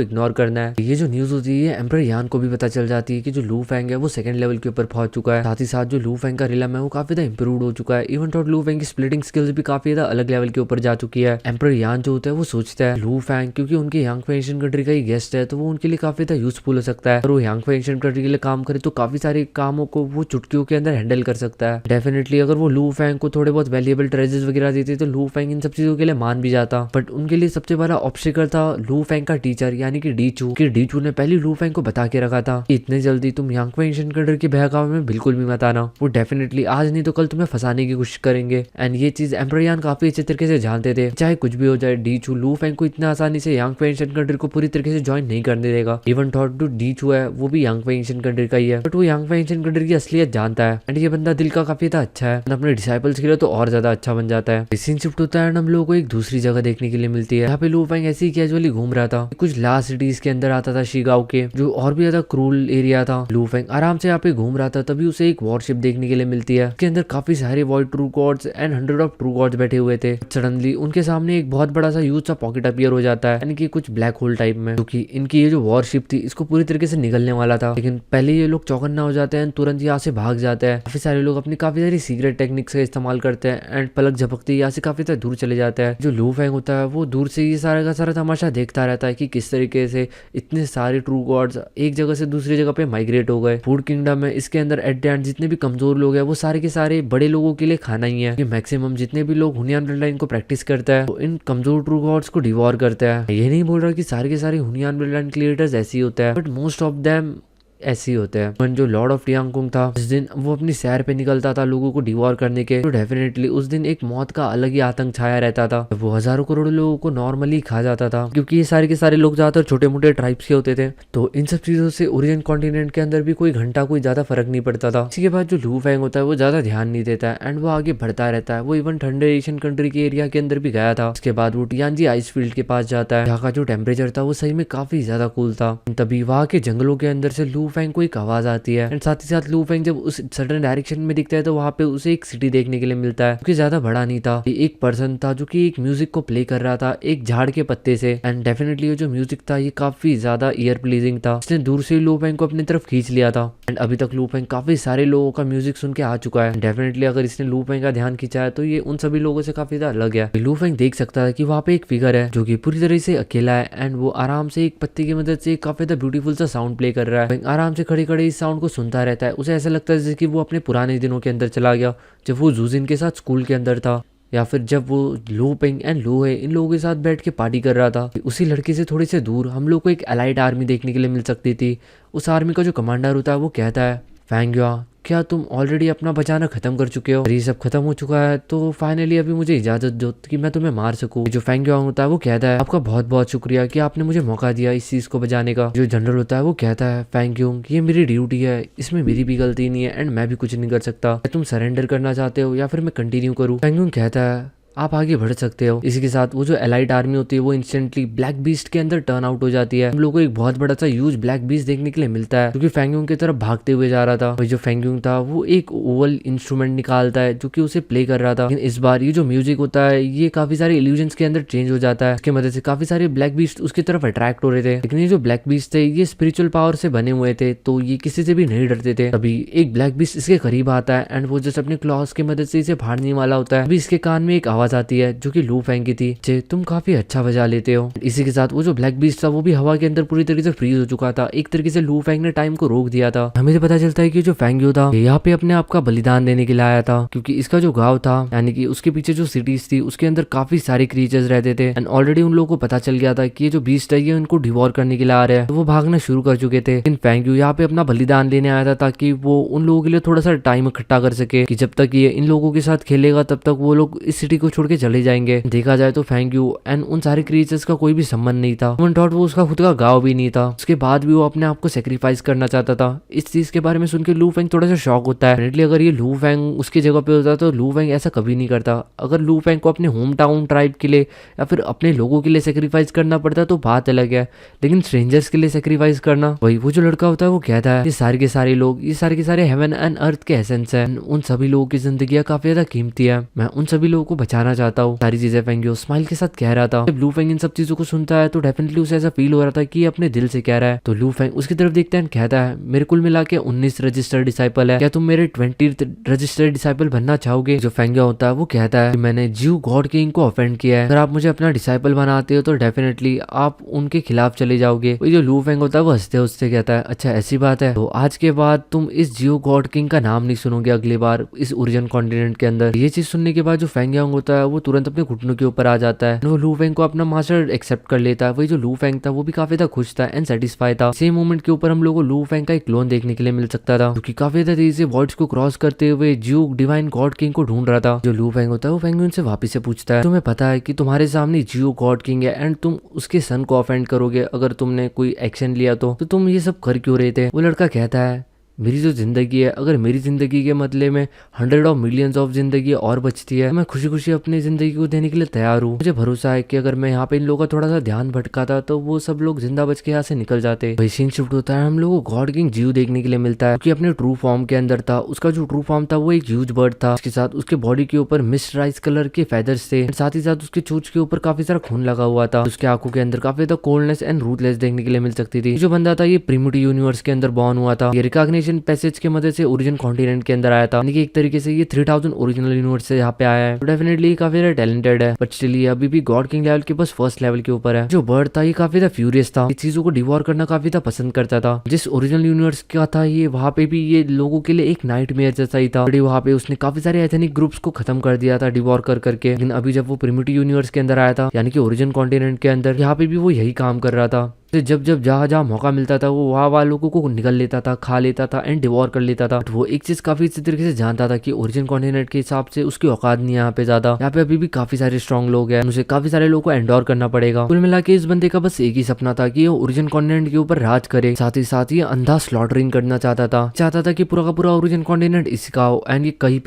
इग्नोर करना है। ये जो न्यूज होती है एम्परर यान को भी पता चल जाती है कि जो लू फेंग है वो सेकंड लेवल के ऊपर पहुंच चुका है। साथ ही साथ जो लू फेंग का रिलम है वो काफी ज्यादा इंप्रूव हो चुका है। इवन तो लू फेंग की स्प्लिटिंग स्किल्स भी काफी ज्यादा अलग लेवल के ऊपर जा चुकी है। एम्परर यान जो होता है वो सोचता है लू फेंग क्योंकि उनके यांगफे एशियन कंट्री का ही गेस्ट है तो वो उनके लिए काफी ज्यादा यूजफुल हो सकता है, और वो यांगफे एशियन कंट्री के लिए काम करे तो काफी सारे कामों को वो चुटकियों के अंदर हैंडल कर सकता है। डेफिनेटली अगर वो लू फेंग को थोड़े बहुत वैल्यूएबल ट्रेजर्स वगैरह देते तो लू फेंग इन सब चीजों के लिए मान भी जाता, बट उनके लिए सबसे बड़ा ऑब्स्टिकल था लू फेंग का टीचर यानी कि डीचू। कि डीचू ने पहले लू फेंग को बता के रखा था कि इतने जल्दी तुम यांगफे एशियन कंट्री के बहकावे में बिल्कुल भी मत आना, वो डेफिनेटली आज नहीं तो कल तुम्हें फंसाने की कोशिश करेंगे। एंड ये चीज एम्परर यान काफी अच्छे तरीके से जानते थे, चाहे कुछ भी हो जाए डीचू लू फेंग को इतना आसानी से यांगफे एशियन कंट्री को पूरी तरीके से ज्वाइन नहीं करने देगा। इवन थॉट जो डीचू है वो भी यांगफे एशियन कंट्री का ही है, बट वो यांगफे एशियन कंट्री की असलियत जानता है। एंड ये बंदा दिल का काफी अच्छा है, अपने डिसाइपल्स के लिए तो और ज्यादा अच्छा बन जाता है। सीन शिफ्ट होता है एंड हम लोगों को एक दूसरी जगह देखने के लिए मिलती है, यहाँ पे लू फेंग ऐसे ही कैजुअली घूम रहा था, कुछ लास्ट सिटीज के अंदर आता था शिगाओ के, जो और भी ज्यादा क्रूल एरिया था। लू फेंग आराम से यहाँ पे घूम रहा था, तभी उसे एक वॉरशिप देखने के लिए मिलती है, उसके अंदर काफी सारे void true gods and 100 of true gods बैठे हुए थे। सडनली उनके सामने एक बहुत बड़ा सा यूज सा पॉकेट अपीयर हो जाता है, यानी कि कुछ ब्लैक होल टाइप में, क्योंकि इनकी ये जो वॉरशिप थी इसको पूरी तरीके से निगलने वाला था। लेकिन पहले ये लोग चौकन्ना हो जाते हैं, तुरंत यहाँ से भाग जाते हैं। काफी सारे लोग अपनी काफी सारी सीक्रेट टेक्निक्स का इस्तेमाल करते हैं एंड पलक झपकते यहाँ से काफी ज्यादा दूर चले जाते हैं। जो लू फेंग होता है वो दूर से ये सारा का सारा तमाशा देखता रहता है कि किस तरीके से इतने सारे ट्रू गॉड्स एक जगह से दूसरी जगह पे माइग्रेट हो गए। फूड किंगडम है, इसके अंदर एट द एंड जितने भी कमजोर लोग हैं वो सारे के सारे बड़े लोगों के लिए खाना ही है। मैक्सिमम जितने भी लोग हुनियान ब्लड लाइन को प्रैक्टिस करता है तो इन कमजोर ट्रू गॉड्स को डिवोर करता है। ये नहीं बोल रहा कि सारे के सारे हुनियान ब्लड लाइन क्रिएटर्स ऐसे ही होते हैं, बट मोस्ट ऑफ देम ऐसे ही होते हैं। जो लॉर्ड ऑफ टियांगकुंग था जिस दिन वो अपनी सैर पे निकलता था लोगों को डिवोर करने के, तो डेफिनेटली उस दिन एक मौत का अलग ही आतंक छाया रहता था। वो हजारों करोड़ लोगों को नॉर्मली खा जाता था, क्योंकि ये सारे के सारे लोग ज्यादातर छोटे मोटे ट्राइब्स के होते थे। तो इन सब चीजों से ओरिजिन कॉन्टिनेंट के अंदर भी कोई घंटा कोई ज्यादा फर्क नहीं पड़ता था। इसी के बाद जो लू फेंग होता है वो ज्यादा ध्यान नहीं देता है एंड वो आगे बढ़ता रहता है। वो इवन ठंडे एशियन कंट्री के एरिया के अंदर भी गया था। उसके बाद वो टियानजी आइस फील्ड के पास जाता है, जहाँ का जो टेम्परेचर था वो सही में काफी ज्यादा कूल था। तभी वहाँ के जंगलों के अंदर से लू फेंग को एक आवाज आती है एंड साथ ही साथ लू फेंग जब उस सडन डायरेक्शन में दिखता है तो वहाँ पे उसे एक सिटी देखने के लिए मिलता है, क्योंकि ज्यादा बड़ा नहीं था। एक पर्सन था जो कि एक म्यूजिक को प्ले कर रहा था एक झाड़ के पत्ते से, एंड डेफिनेटली ये जो म्यूजिक था ये काफी ज्यादा ईयर प्लीजिंग था। इसने दूर से लू फेंग को अपनी तरफ खींच लिया था एंड अभी तक लू फेंग काफी सारे लोगों का म्यूजिक सुन के आ चुका है। डेफिनेटली अगर इसने लू फेंग का ध्यान खींचा है तो ये उन सभी लोगों से काफी ज्यादा अलग है। लू फेंग देख सकता है कि वहाँ पे एक फिगर है जो कि पूरी तरह से अकेला है एंड वो आराम से एक पत्ती की मदद से काफी ज्यादा ब्यूटीफुल सा साउंड प्ले कर रहा है। आराम से खड़े खड़े इस साउंड को सुनता रहता है। उसे ऐसा लगता है जैसे कि वो अपने पुराने दिनों के अंदर चला गया, जब वो जूजिन के साथ स्कूल के अंदर था, या फिर जब वो लू पेंग एंड लू है इन लोगों के साथ बैठ के पार्टी कर रहा था। उसी लड़के से थोड़ी से दूर हम लोग को एक एलाइड आर्मी देखने के लिए मिल सकती थी। उस आर्मी का जो कमांडर होता है वो कहता है, फेंगयुआ क्या तुम ऑलरेडी अपना बचाना खत्म कर चुके हो? ये सब खत्म हो चुका है तो फाइनली अभी मुझे इजाजत दो कि मैं तुम्हें मार सकूं। जो फेंगयुआ होता है वो कहता है, आपका बहुत बहुत शुक्रिया कि आपने मुझे मौका दिया इस चीज को बचाने का। जो जनरल होता है वो कहता है, फेंगयुंग ये मेरी ड्यूटी है, इसमें मेरी भी गलती नहीं है एंड मैं भी कुछ नहीं कर सकता। तुम सरेंडर करना चाहते हो या फिर मैं कंटिन्यू करूँ? फेंगयुंग कहता है, आप आगे बढ़ सकते हो। इसी के साथ वो जो एलाइट आर्मी होती है वो इंस्टेंटली ब्लैक बीस्ट के अंदर टर्न आउट हो जाती है। हम लोग को एक बहुत बड़ा सा यूज ब्लैक बीस्ट देखने के लिए मिलता है, क्योंकि फेंगयूंग की तरफ भागते हुए जा रहा था। वही जो फेंगयूंग था वो एक ओवल इंस्ट्रूमेंट निकालता है जो कि उसे प्ले कर रहा था। लेकिन इस बार ये जो म्यूजिक होता है ये काफी सारे इल्यूजन्स के अंदर चेंज हो जाता है। इसकी मदद से काफी सारे ब्लैक बीस्ट उसकी तरफ अट्रैक्ट हो रहे थे। लेकिन ये जो ब्लैक बीस्ट थे ये स्पिरिचुअल पावर से बने हुए थे, तो ये किसी से भी नहीं डरते थे। तभी एक ब्लैक बीस्ट इसके करीब आता है एंड वो जस्ट अपने क्लॉस की मदद से इसे फाड़ने वाला होता है। अभी इसके कान में एक आवाज आती है जो कि लू फेंग की थी, जे तुम काफी अच्छा बजा लेते हो। इसी के साथ वो जो ब्लैक बीस्ट था वो भी हवा के अंदर पूरी तरीके से फ्रीज हो चुका था। एक तरीके से लू फेंग ने टाइम को रोक दिया था। हमें तो पता चलता है कि जो फेंगयू था यहाँ पे अपने आप का बलिदान देने के लिए आया था, क्योंकि इसका जो गांव था यानी कि उसके पीछे जो सिटीज थी उसके अंदर काफी सारे क्रीचर्स रहते थे एंड ऑलरेडी उन लोगों को पता चल गया था कि ये जो बीस्ट है ये उनको डिवोर करने के लिए आ रहा है। तो वो भागना शुरू कर चुके थे। लेकिन फेंगयू यहाँ पे अपना बलिदान देने आया था ताकि वो उन लोगों के लिए थोड़ा सा टाइम इकट्ठा कर सके कि जब तक ये इन लोगों के साथ खेलेगा तब तक वो लोग इस सिटी को छोड़ के चले जाएंगे। देखा जाए तो फेंगयू एंड उन सारे क्रीचर्स का कोई भी संबंध नहीं था। वो उसका खुद का गांव भी नहीं था। उसके बाद भी वो अपने आप को सेक्रीफाइस करना चाहता था। इस चीज के बारे में सुन के लू फेंग थोड़ा सा शॉक होता है। अगर ये लू फेंग उसकी जगह पे होता तो लू फेंग ऐसा कभी नहीं करता। अगर लू फेंग को अपने होम टाउन ट्राइब के लिए या फिर अपने लोगों के लिए सेक्रीफाइस करना पड़ता तो बात अलग है, लेकिन स्ट्रेंजर्स के लिए सेक्रीफाइस करना, वही वो जो लड़का होता है वो कहता है ये सारे के सारे लोग, ये सारे के सारे हेवन एंड अर्थ के एसेंस है। उन सभी लोगों की जिंदगी काफी ज्यादा कीमती है। मैं उन सभी लोगों को बचाना चाहता हूँ। सारी चीजें फेंगियो स्माइल के साथ कह रहा था। जब लू फेंग इन सब चीजों को सुनता है तो डेफिनेटली उसे ऐसा फील हो रहा था कि ये अपने दिल से कह रहा है। तो लू फेंग उसकी तरफ देखता है, कहता है मेरे कुल मिला के 19 रजिस्टर्ड डिसाइपल है, क्या तुम मेरे 20th रजिस्टर्ड डिसाइपल बनना चाहोगे? जो फेंगिया होता है वो कहता है कि मैंने जियो गॉड किंग को ऑफेंड किया है, अगर आप मुझे अपना डिसाइपल बनाते हो तो डेफिनेटली आप उनके खिलाफ चले जाओगे। जो लू फेंग होता है वो हंसते हंसते कहता है अच्छा ऐसी बात है, तो आज के बाद तुम इस जियो गॉड किंग का नाम नहीं सुनोगे अगली बार इस ओरिजिन कॉन्टिनेंट के अंदर। ये चीज सुनने के बाद जो फेंग यांग होता है वो तुरंत अपने घुटनों के ऊपर आ जाता है। वो लू फेंग को अपना मास्टर एक्सेप्ट कर लेता है। वही जो लू फेंग था वो भी काफी ज्यादा खुश था एंड सेटिस्फाई था। सेम मोमेंट के ऊपर हम लोगों को लू फेंग का एक क्लोन देखने के लिए मिल सकता था, क्योंकि काफी ज्यादा तेजी से वर्ड्स को क्रॉस करते हुए जियो डिवाइन गॉड किंग को ढूंढ रहा था। जो लू फेंग होता है वो फेंग से वापिस से पूछता है तुम्हें पता है कि तुम्हारे सामने जियो गॉड किंग है एंड तुम उसके सन को ऑफेंड करोगे अगर तुमने कोई एक्शन लिया तो तुम ये सब कर क्यों रहे थे? वो लड़का कहता है मेरी जो जिंदगी है, अगर मेरी जिंदगी के बदले में 100 ऑफ मिलियंस ऑफ जिंदगी और बचती है, मैं खुशी खुशी अपनी जिंदगी को देने के लिए तैयार हूँ। मुझे भरोसा है कि अगर मैं यहाँ पे इन लोगों का थोड़ा सा ध्यान भटकाता तो वो सब लोग जिंदा बच के यहाँ से निकल जाते। वही सीन शिफ्ट होता है, हम लोगों को गॉड किंग जियो देखने के लिए मिलता है, क्योंकि अपने ट्रू फॉर्म के अंदर था। उसका जो ट्रू फॉर्म था वो एक ह्यूज बर्ड था, उसके साथ उसके बॉडी के ऊपर मिस्टराइज कलर के फेदर्स थे, साथ ही साथ उसके चोंच के ऊपर काफी सारा खून लगा हुआ था। उसके आंखों के अंदर काफी ज्यादा कोल्डनेस एंड रूथलेस देखने के लिए मिल सकती थी। जो बंदा था ये प्रिमिटिव यूनिवर्स के अंदर बॉर्न हुआ था। ये रिकॉग्निशन पैसेज के से ओरिजिन कॉन्टिनेंट के अंदर आया था, यानी कि एक तरीके से ये 3000 ओरिजिनल यूनिवर्स से यहाँ पे आया है। तो डेफिनेटली काफी ज्यादा टैलेंटेड है, बट स्टिल ये अभी भी गॉड किंग लेवल के बस फर्स्ट लेवल के ऊपर है। जो बर्ड था ये काफी ज्यादा फ्यूरियस था, इस चीजों को डिवोर करना काफी ज्यादा पसंद करता था। जिस ओरिजिनल यूनिवर्स का था ये, वहाँ पे भी ये लोगों के लिए एक नाइटमेयर जैसा ही था। वहाँ पे उसने काफी सारे एथनिक ग्रुप्स को खत्म कर दिया था डिवोर कर करके। लेकिन अभी जब वो प्रिमिटिव यूनिवर्स के अंदर आया था, यानी कि ओरिजिन कॉन्टिनेंट के अंदर, यहाँ पे भी वो यही काम कर रहा था। जब जब जहाँ मौका मिलता था वो वहाँ लोगों को निकल लेता था, खा लेता था एंड डिवोर कर लेता था। वो एक चीज काफी अच्छी तरीके से जानता था कि ओरिजिन कॉन्टिनेंट के हिसाब से उसकी औकात नहीं है यहाँ पे ज्यादा। यहाँ पे अभी भी काफी सारे स्ट्रॉन्ग लोग हैं, उसे काफी सारे लोगों को एंडोर करना पड़ेगा। कुल मिला के इस बंदे का बस एक ही सपना था कि ओरिजिन कॉन्टिनेंट के ऊपर राज करे, साथ ही साथ ये अंधा स्लॉटरिंग करना चाहता था कि पूरा का पूरा ओरिजिन कॉन्टिनेंट इसका हो एंड ये कहीं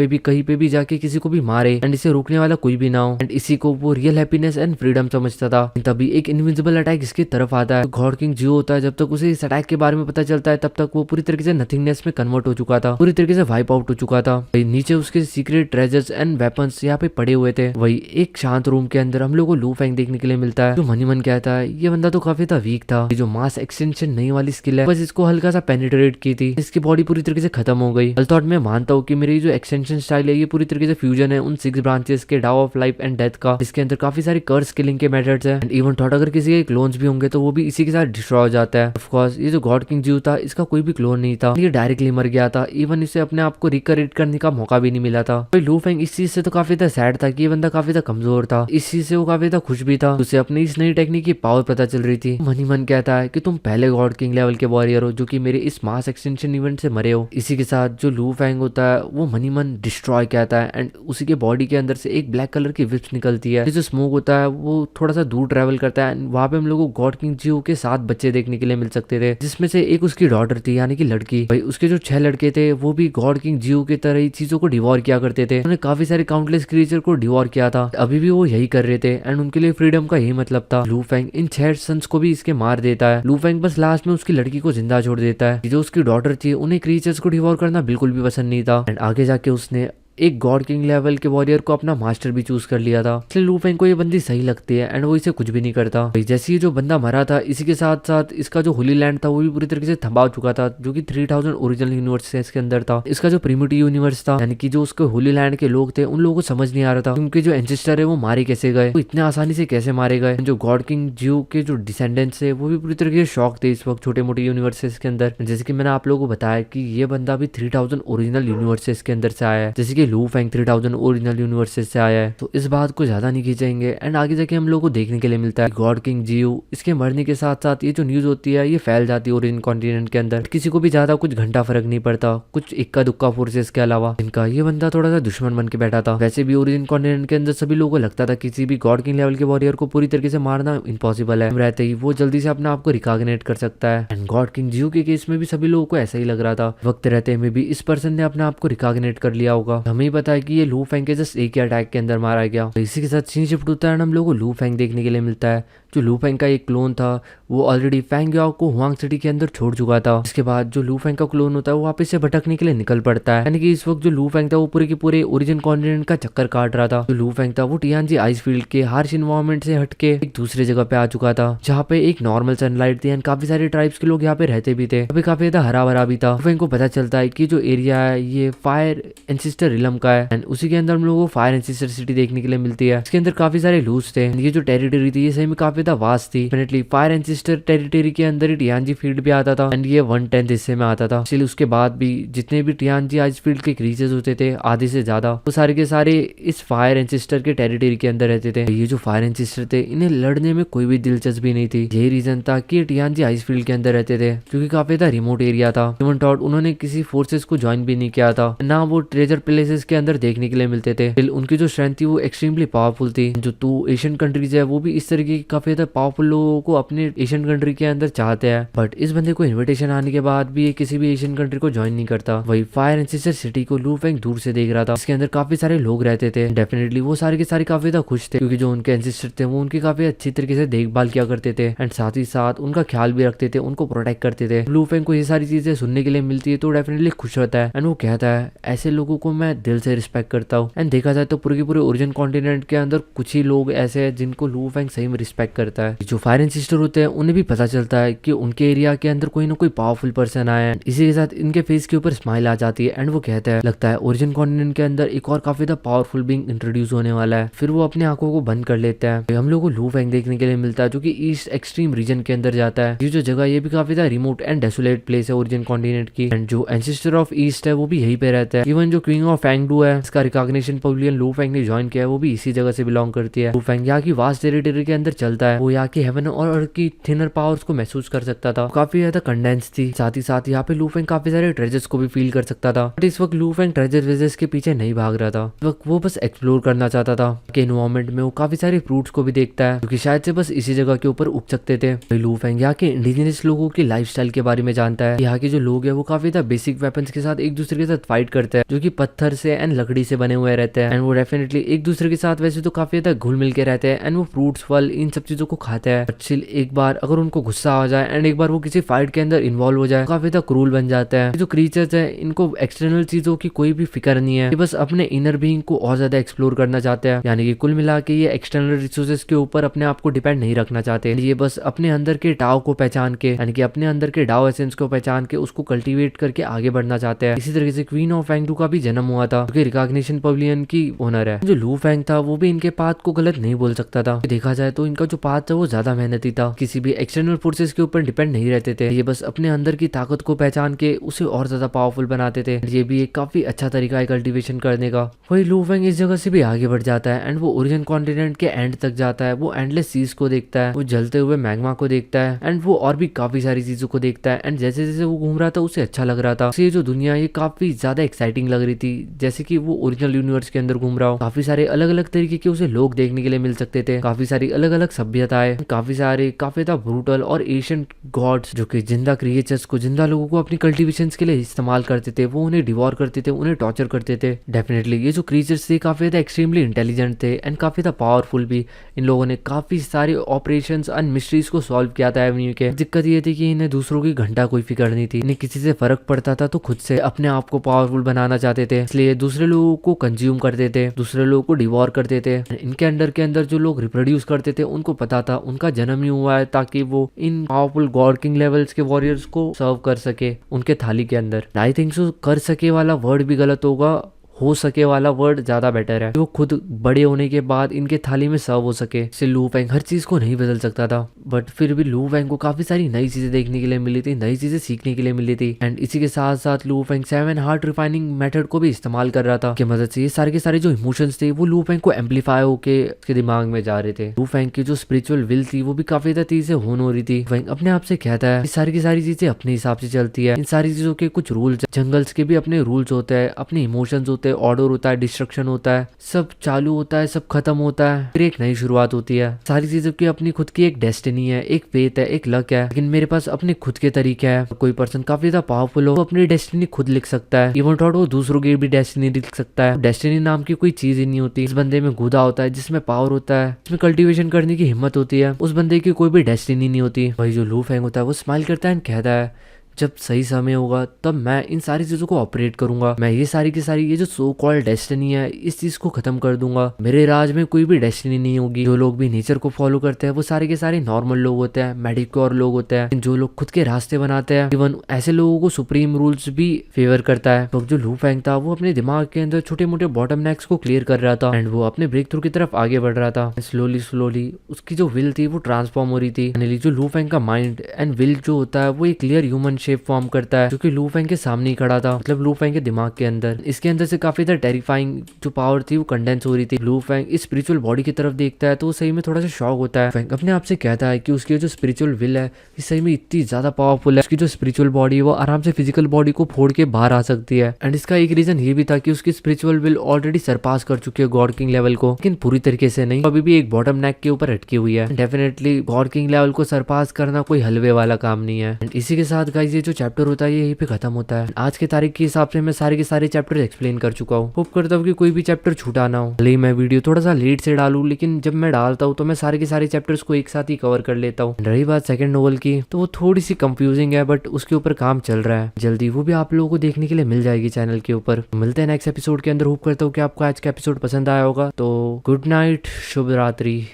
पे भी जाके किसी को भी मारे एंड इसे रोकने वाला कोई भी ना हो एंड इसी को वो रियल हैप्पीनेस एंड फ्रीडम समझता था। तभी एक इनविजिबल अटैक इसकी तरफ आता है। गॉड किंग जियो होता है, जब तक उसे इस अटैक के बारे में पता चलता है तब तक वो पूरी तरीके से नथिंगनेस में कन्वर्ट हो चुका था, पूरी तरीके से वाइप आउट हो चुका था। नीचे उसके सीक्रेट ट्रेजर्स एंड वेपन्स यहाँ पे पड़े हुए थे। वही एक शांत रूम के अंदर हम लोग को लू फेंग देखने के लिए मिलता है। जो मनी मन कहता है ये बंदा तो काफी था वीक था, जो मास एक्सटेंशन नहीं वाली स्किल है बस इसको हल्का सा पेनिट्रेट की थी, इसकी बॉडी पूरी तरीके से खत्म हो गई। थॉट मैं मानता हूँ कि मेरी जो एक्सटेंशन स्टाइल है ये पूरी तरीके से फ्यूजन है उन 6 ब्रांचेस के, डाउ ऑफ लाइफ एंड डेथ का, जिसके अंदर काफी सारी कर्स किलिंग के मेथड्स है। एंड इवन थॉट अगर किसी के क्लोन्स भी होंगे तो वो भी इसी के साथ डिस्ट्रॉय हो जाता है। ऑफ कोर्स ये जो गॉड किंग जियो था इसका कोई भी क्लोन नहीं था, ये डायरेक्टली मर गया था। इवन इसे अपने आप को रिकरेट करने का मौका भी नहीं मिला था। तो लू फेंग इस चीज से तो काफी ज्यादा सैड था कि ये बंदा काफी ज्यादा कमजोर था। इस चीज से वो काफी ज्यादा खुश भी था, उसे अपनी इस नई टेक्निक की पावर पता चल रही थी। मनी मन कहता है कि तुम पहले गॉड किंग लेवल के वॉरियर हो जो कि मेरे इस मास एक्सटेंशन इवेंट से मरे हो। इसी के साथ जो लू फेंग होता है वो मनी मन डिस्ट्रॉय कहता है एंड उसी के बॉडी के अंदर से एक ब्लैक कलर की विप्स निकलती है। जो स्मोक होता है वो थोड़ा सा दूर ट्रेवल करता है। वहां पे हम लोग को गॉड किंग जियो के 7 बच्चे देखने के लिए मिल सकते थे, जिसमें से एक उसकी डॉटर थी यानी कि लड़की। भाई उसके जो 6 लड़के थे वो भी गॉड किंग जियो की तरह ही चीजों को डिवोर किया करते थे। उन्होंने काफी सारे काउंटलेस क्रिएचर को डिवोर किया था, अभी भी वो यही कर रहे थे एंड उनके लिए फ्रीडम का यही मतलब था। लू फेंग इन 6 सन्स को भी इसके मार देता है। लू फेंग बस लास्ट में उसकी लड़की को जिंदा छोड़ देता है। जो उसकी डॉटर थी उन्हें क्रिएचर्स को डिवोर करना बिल्कुल भी पसंद नहीं था एंड आगे जाके उसने एक गॉड किंग लेवल के वॉरियर को अपना मास्टर भी चूज कर लिया था। इसलिए लू फेंग को ये बंदी सही लगती है एंड वो इसे कुछ भी नहीं करता। जैसे ये जो बंदा मरा था इसी के साथ साथ इसका जो होली लैंड था वो भी पूरी तरीके से थंबा चुका था, जो कि 3000 ओरिजिनल यूनिवर्स इसके अंदर था। इसका जो प्रिमिटिव यूनिवर्स था यानी कि जो उसके होली लैंड के लोग थे उन लोगों को समझ नहीं आ रहा था उनके जो एंसेस्टर है वो मारे कैसे गए, वो इतने आसानी से कैसे मारे गए। जो गॉड किंग जियो के जो डिसेंडेंट्स है वो भी पूरी तरीके से शॉक थे इस वक्त छोटे मोटे यूनिवर्सेस के अंदर। जैसे कि मैंने आप लोगों को बताया कि ये बंदा भी 3000 ओरिजिनल यूनिवर्सेस के अंदर से आया है, जैसे कि लू फेंग 3000 ओरिजिनल यूनिवर्सेस से आया है। तो इस बात को ज्यादा नहीं खींचेंगे एंड आगे जाके हम लोग को देखने के लिए मिलता है गॉड किंग जियो इसके मरने के साथ साथ ये जो न्यूज होती है ये फैल जाती है ओरिजिन कॉन्टिनेंट के अंदर। किसी को भी ज्यादा कुछ घंटा फर्क नहीं पड़ता, कुछ इक्का दुक्का फोर्सेस के अलावा। इनका ये बंदा थोड़ा सा दुश्मन बन के बैठा था। वैसे भी ओरिजिन कॉन्टिनेंट के अंदर सभी लोगों को लगता था किसी भी गॉड किंग लेवल के वॉरियर को पूरी तरीके से मारना इम्पॉसिबल है, रहते ही वो जल्दी से अपने आप को रिकॉग्नाइट कर सकता है। एंड गॉड किंग जियो के केस में भी सभी लोगों को ऐसा ही लग रहा था। वक्त रहते में भी इस पर्सन ने अपने आप को रिकॉग्नाइट कर लिया होगा। हमें ही पता है कि ये लू फेंग के जस्ट एक अटैक के अंदर मारा गया। तो इसी के साथ सीन शिफ्ट होता है, हम लोगों को लू फेंग देखने के लिए मिलता है। जो लू फेंग का एक क्लोन था वो ऑलरेडी फेंग याओ को हुआंग सिटी के अंदर छोड़ चुका था। इसके बाद जो लू फेंग का क्लोन होता है वो वापस से भटकने के लिए निकल पड़ता है। यानी कि इस वक्त जो लू फेंग था वो पूरे के पूरे ओरिजिन कॉन्टिनेंट का चक्कर काट रहा था। जो लू फेंग था वो टियानजी आइस फील्ड के हार्श इन्वायरमेंट से हटके एक दूसरे जगह पे आ चुका था, जहाँ पे एक नॉर्मल सनलाइट थी एंड काफी सारे ट्राइब्स के लोग यहाँ पे रहते भी थे। अभी काफी ज्यादा हरा भरा भी था। लू फेंग को पता चलता है कि जो एरिया है ये फायर एंसेस्टर रिलम का है एंड उसी के अंदर हम लोगों को फायर एंसेस्टर सिटी देखने के लिए मिलती है। इसके अंदर काफी सारे लूज थे। ये जो टेरिटरी थी ये सही में काफी ज्यादा वास्ट थी। फायर एंसेस्टर टेरिटरी के अंदर ही टियानजी फील्ड भी आता था एंड ये 1/10 हिस्से में आता था। इसलिए उसके बाद भी जितने भी टियानजी आइस फील्ड के क्रीचर्स होते थे आधे से ज्यादा वो सारे के सारे इस फायर एंसेस्टर के टेरिटरी के अंदर रहते थे। ये जो फायर एंसेस्टर थे इन्हें लड़ने में कोई भी दिलचस्पी नहीं थी। यही रीजन था कि टियानजी आइस फील्ड के अंदर रहते थे, क्योंकि काफी ज्यादा रिमोट एरिया था। इवन टॉट उन्होंने किसी फोर्सेस को ज्वाइन भी नहीं किया था, ना वो ट्रेजर प्लेसेस के अंदर देखने के लिए मिलते थे। उनकी जो स्ट्रेंथ थी वो एक्सट्रीमली पावरफुल थी। जो 2 एशियन कंट्रीज है वो भी इस तरीके की काफी ज्यादा पावरफुल लोगों को अपने एशियन कंट्री के अंदर चाहते हैं, बट इस बंदे को इनविटेशन आने के बाद भी ये किसी भी एशियन कंट्री को ज्वाइन नहीं करता। वही फायर एंसेस्टर सिटी को लू फेंग दूर से देख रहा था। इसके अंदर काफी सारे लोग रहते थे। डेफिनेटली वो सारे के सारे काफी ज्यादा खुश थे, क्योंकि जो उनके एंसेस्टर थे वो उनकी काफी अच्छी तरीके से देखभाल किया करते थे एंड साथ ही साथ उनका ख्याल भी रखते थे, उनको प्रोटेक्ट करते थे। लू फेंग को ये सारी चीजें सुनने के लिए मिलती है तो डेफिनेटली खुश होता है एंड वो कहता है ऐसे लोगों को मैं दिल से रिस्पेक्ट करता हूँ। एंड देखा जाए तो पूरे के पूरे ओरिजिन कॉन्टिनेंट के अंदर कुछ ही लोग ऐसे हैं जिनको लू फेंग सही में रिस्पेक्ट करता है। जो फायर एंसेस्टर होते हैं उन्हें भी पता चलता है कि उनके एरिया के अंदर कोई ना कोई पावरफुल पर्सन आया है। इसी के साथ इनके फेस के ऊपर स्माइल आ जाती है एंड वो कहता है लगता है ओरिजिन कॉन्टिनेंट के अंदर एक और काफी ज्यादा पावरफुल बीइंग इंट्रोड्यूस होने वाला है। फिर वो अपनी आंखों को बंद कर लेता है। हम लोग को लू फेंग देखने के लिए मिलता है जो कि ईस्ट एक्सट्रीम रीजन के अंदर जाता है। ये जो जगह ये भी काफी ज्यादा रिमोट एंड डेसोलेट प्लेस है ओरिजिन कॉन्टिनेंट की एंड जो एंसेस्टर ऑफ ईस्ट है वो भी यही पे रहता है। इवन जो क्वीन ऑफ फैंगडू है इसका रिकॉग्निशन पवेलियन लू फेंग ने ज्वाइन किया है वो भी इसी जगह से बिलोंग करती है। लू फेंग यहाँ की वास्ट टेरिटरी के अंदर चलता है। वो यहाँ की हेवन और अर्थ की थिनर पावर्स को महसूस कर सकता था। काफी ज्यादा कंडेंस थी। साथ ही साथ यहाँ पे लू फेंग काफी सारे ट्रेजर्स को भी फील कर सकता था, बट इस वक्त लू फेंग ट्रेजर वेजर्स के पीछे नहीं भाग रहा था। इस वक्त वो बस एक्सप्लोर करना चाहता था। के एनवायरमेंट में वो काफी सारे फ्रूट्स को भी देखता है क्योंकि शायद से बस इसी जगह के ऊपर उग सकते थे। लू फेंग यहाँ के इंडिजिनस लोगों की लाइफस्टाइल के बारे में जानता है। यहाँ के जो लोग हैं वो काफी ज्यादा बेसिक वेपन्स के साथ एक दूसरे के साथ फाइट करते हैं, जो कि पत्थर से एंड लकड़ी से बने हुए रहते हैं एंड वो डेफिनेटली एक दूसरे के साथ वैसे तो काफी ज्यादा घुल मिल के रहते हैं एंड वो फ्रूट्स फल इन सब चीजों को खाते हैं। बट स्टिल एक बार अगर उनको गुस्सा आ जाए एंड एक बार वो किसी फाइट के अंदर इन्वॉल्व हो जाए काफी ज्यादा क्रूल बन जाता है। जो क्रीचर्स है इनको एक्सटर्नल चीजों की कोई भी फिक्र नहीं है, ये बस अपने इनर बीइंग को और ज्यादा एक्सप्लोर करना चाहते हैं। यानी कि कुल मिला के ये एक्सटर्नल रिसोर्सेज के ऊपर अपने आप को डिपेंड नहीं रखना चाहते। ये बस अपने अंदर के टाव को पहचान के यानी कि अपने अंदर के डाओ एसेंस को पहचान के उसको कल्टीवेट करके आगे बढ़ना चाहते हैं। इसी तरीके से क्वीन ऑफ फैंगडू का भी जन्म हुआ था, जो कि रिकॉग्निशन पवेलियन की ओनर है। जो लू फेंग था वो भी इनके पाथ को गलत नहीं बोल सकता था। देखा जाए तो इनका जो पाथ था वो ज्यादा मेहनती था, किसी भी एक्सटर्नल फोर्सेस के ऊपर डिपेंड नहीं रहते थे। ये बस अपने अंदर की ताकत को पहचान के उसे और ज्यादा पावरफुल बनाते थे। ये भी एक काफी अच्छा तरीका है कल्टीवेशन करने का। वही लू फेंग इस जगह से भी आगे बढ़ जाता है एंड वो ओरिजिन कॉन्टिनेंट के एंड तक जाता है। वो एंडलेस सीज को देखता है, वो जलते हुए मैग्मा को देखता है एंड वो और भी काफी सारी चीजों को देखता है एंड जैसे जैसे वो घूम रहा था उसे अच्छा लग रहा था। ये जो दुनिया ये काफी ज्यादा एक्साइटिंग लग रही थी। जैसे कि वो ओरिजिनल यूनिवर्स के अंदर घूम रहा हो। काफी सारे अलग अलग तरीके के उसे लोग देखने के लिए मिल सकते थे, काफी सारी अलग अलग सभ्यताएं, काफी ज्यादा ब्रूटल और एशियंट गॉड्स जो कि जिंदा क्रिएचर्स को, जिंदा लोगों को अपनी कल्टिवेशंस के लिए इस्तेमाल करते थे। वो उन्हें डिवोर करते थे, उन्हें टॉर्चर करते थे। डेफिनेटली ये जो क्रिएचर्स थे काफी ज्यादा एक्सट्रीमली इंटेलिजेंट थे एंड काफी ज्यादा पावरफुल भी। इन लोगों ने काफी सारे ऑपरेशंस एंड मिस्ट्रीज को सॉल्व किया था एवेन्यू के। दिक्कत ये थी कि इन्हें दूसरों की घंटा कोई फिक्र नहीं थी। इन्हें किसी से फर्क पड़ता था तो खुद से अपने आप को पावरफुल बनाना चाहते थे, इसलिए दूसरे लोगों को कंज्यूम करते थे, दूसरे लोगों को डिवोर करते थे। इनके अंडर के अंदर जो लोग रिप्रोड्यूस करते थे उनको पता था उनका जन्म ही हुआ है ताकि वो इन पावरफुल गॉड किंग लेवल्स के वॉरियर्स को सर्व कर सके उनके थाली के अंदर। आई थिंक सो कर सके वाला वर्ड भी गलत होगा, हो सके वाला वर्ड ज्यादा बेटर है। वो खुद बड़े होने के बाद इनके थाली में सर्व हो सके। इससे लू फेंग हर चीज को नहीं बदल सकता था, बट फिर भी लू फेंग को काफी सारी नई चीजें देखने के लिए मिली थी, नई चीजें सीखने के लिए मिली थी। एंड इसी के साथ साथ Lu Feng 7 heart refining method को भी इस्तेमाल कर रहा था, की मदद से ये सारे के सारे जो इमोशंस थे वो लू फेंग को एम्पलीफाई होके उसके दिमाग में जा रहे थे। लू फेंग की जो स्पिरिचुअल विल थी वो भी काफी ज्यादा तेजी से होन हो रही थी। फेंग अपने आप से कहता है सारी की सारी चीजें अपने हिसाब से चलती है, इन सारी चीजों के कुछ रूल्स, जंगल्स के भी अपने रूल्स होते हैं, अपने इमोशंस होते हैं, ऑर्डर होता है, डिस्ट्रक्शन होता है, सब चालू होता है, सब खत्म होता है, फिर एक नई शुरुआत होती है। सारी चीजों की अपनी खुद की एक डेस्टिनी है, एक फेथ है, एक लक है। लेकिन मेरे पास अपने खुद के तरीके हैं। कोई पर्सन काफी ज्यादा पावरफुल हो, वो अपनी डेस्टिनी खुद लिख सकता है, इवन थॉट वो दूसरों की भी डेस्टिनी लिख सकता है। डेस्टिनी नाम की कोई चीज ही नहीं होती। इस बंदे में गुदा होता है, जिसमें पावर होता है, जिसमें कल्टीवेशन करने की हिम्मत होती है, उस बंदे की कोई भी डेस्टिनी नहीं होती। भाई जो लू फेंग होता है वो स्माइल करता है एंड कहता है जब सही समय होगा तब मैं इन सारी चीजों को ऑपरेट करूंगा। मैं ये सारी की सारी ये जो सो कॉल्ड डेस्टिनी है इस चीज को खत्म कर दूंगा। मेरे राज में कोई भी डेस्टिनी नहीं होगी। जो लोग भी नेचर को फॉलो करते हैं वो सारे के सारे नॉर्मल लोग होते हैं, मेडिक्योर लोग होते हैं। जो लोग खुद के रास्ते बनाते हैं, इवन ऐसे लोगों को सुप्रीम रूल्स भी फेवर करता है। तो जो लू फेंग था वो अपने दिमाग के अंदर छोटे मोटे बॉटम नेक्स को क्लियर कर रहा था एंड वो अपने ब्रेक थ्रू की तरफ आगे बढ़ रहा था। स्लोली स्लोली उसकी जो विल थी वो ट्रांसफॉर्म हो रही थी। जो लू फेंग का माइंड एंड विल जो होता है वो एक क्लियर ह्यूमन शेप फॉर्म करता है, जो कि लू फेंग के सामने ही खड़ा था, मतलब लू फेंग के दिमाग के अंदर। इसके अंदर से काफी ज्यादा टेरिफाइंग जो पावर थी वो कंडेंस हो रही थी। लू फेंग इस स्पिरिचुअल बॉडी की तरफ देखता है तो वो सही में थोड़ा सा शॉक होता है। फेंग अपने आप से कहता है कि उसकी जो स्पिरिचुअल विल है इस सही में इतनी ज्यादा पावरफुल है, उसकी जो स्पिरिचुअल बॉडी है वो आराम से फिजिकल बॉडी को फोड़ के बाहर आ सकती है। एंड इसका एक रीजन ये भी था कि उसकी स्पिरिचुअल विल ऑलरेडी सरपास कर चुकी है गॉड किंग लेवल को, लेकिन पूरी तरीके से नहीं, अभी भी एक बॉटम नेक के ऊपर अटकी हुई है। डेफिनेटली गॉड किंग लेवल को सरपास करना कोई हलवे वाला काम नहीं है। एंड इसी के साथ गाइस ये जो चैप्टर होता है ये यहीं पे खत्म होता है। आज के तारीख के हिसाब से मैं सारे के सारे चैप्टर एक्सप्लेन कर चुका हूँ। होप करता हूँ कि कोई भी चैप्टर छूटा ना हो। भले ही मैं वीडियो थोड़ा सा लेट से डालूं, लेकिन जब मैं डालता हूँ तो मैं सारे के सारे चैप्टर्स को एक साथ ही कवर कर लेता हूँ। रही बात सेकंड नोवेल की तो वो थोड़ी सी कंफ्यूजिंग है, बट उसके ऊपर काम चल रहा है। जल्दी वो भी आप लोगों को देखने के लिए मिल जाएगी चैनल के ऊपर। मिलते हैं नेक्स्ट एपिसोड के अंदर। होप करता हूँ कि आपको आज का एपिसोड पसंद आया होगा। तो गुड नाइट, शुभ रात्रि।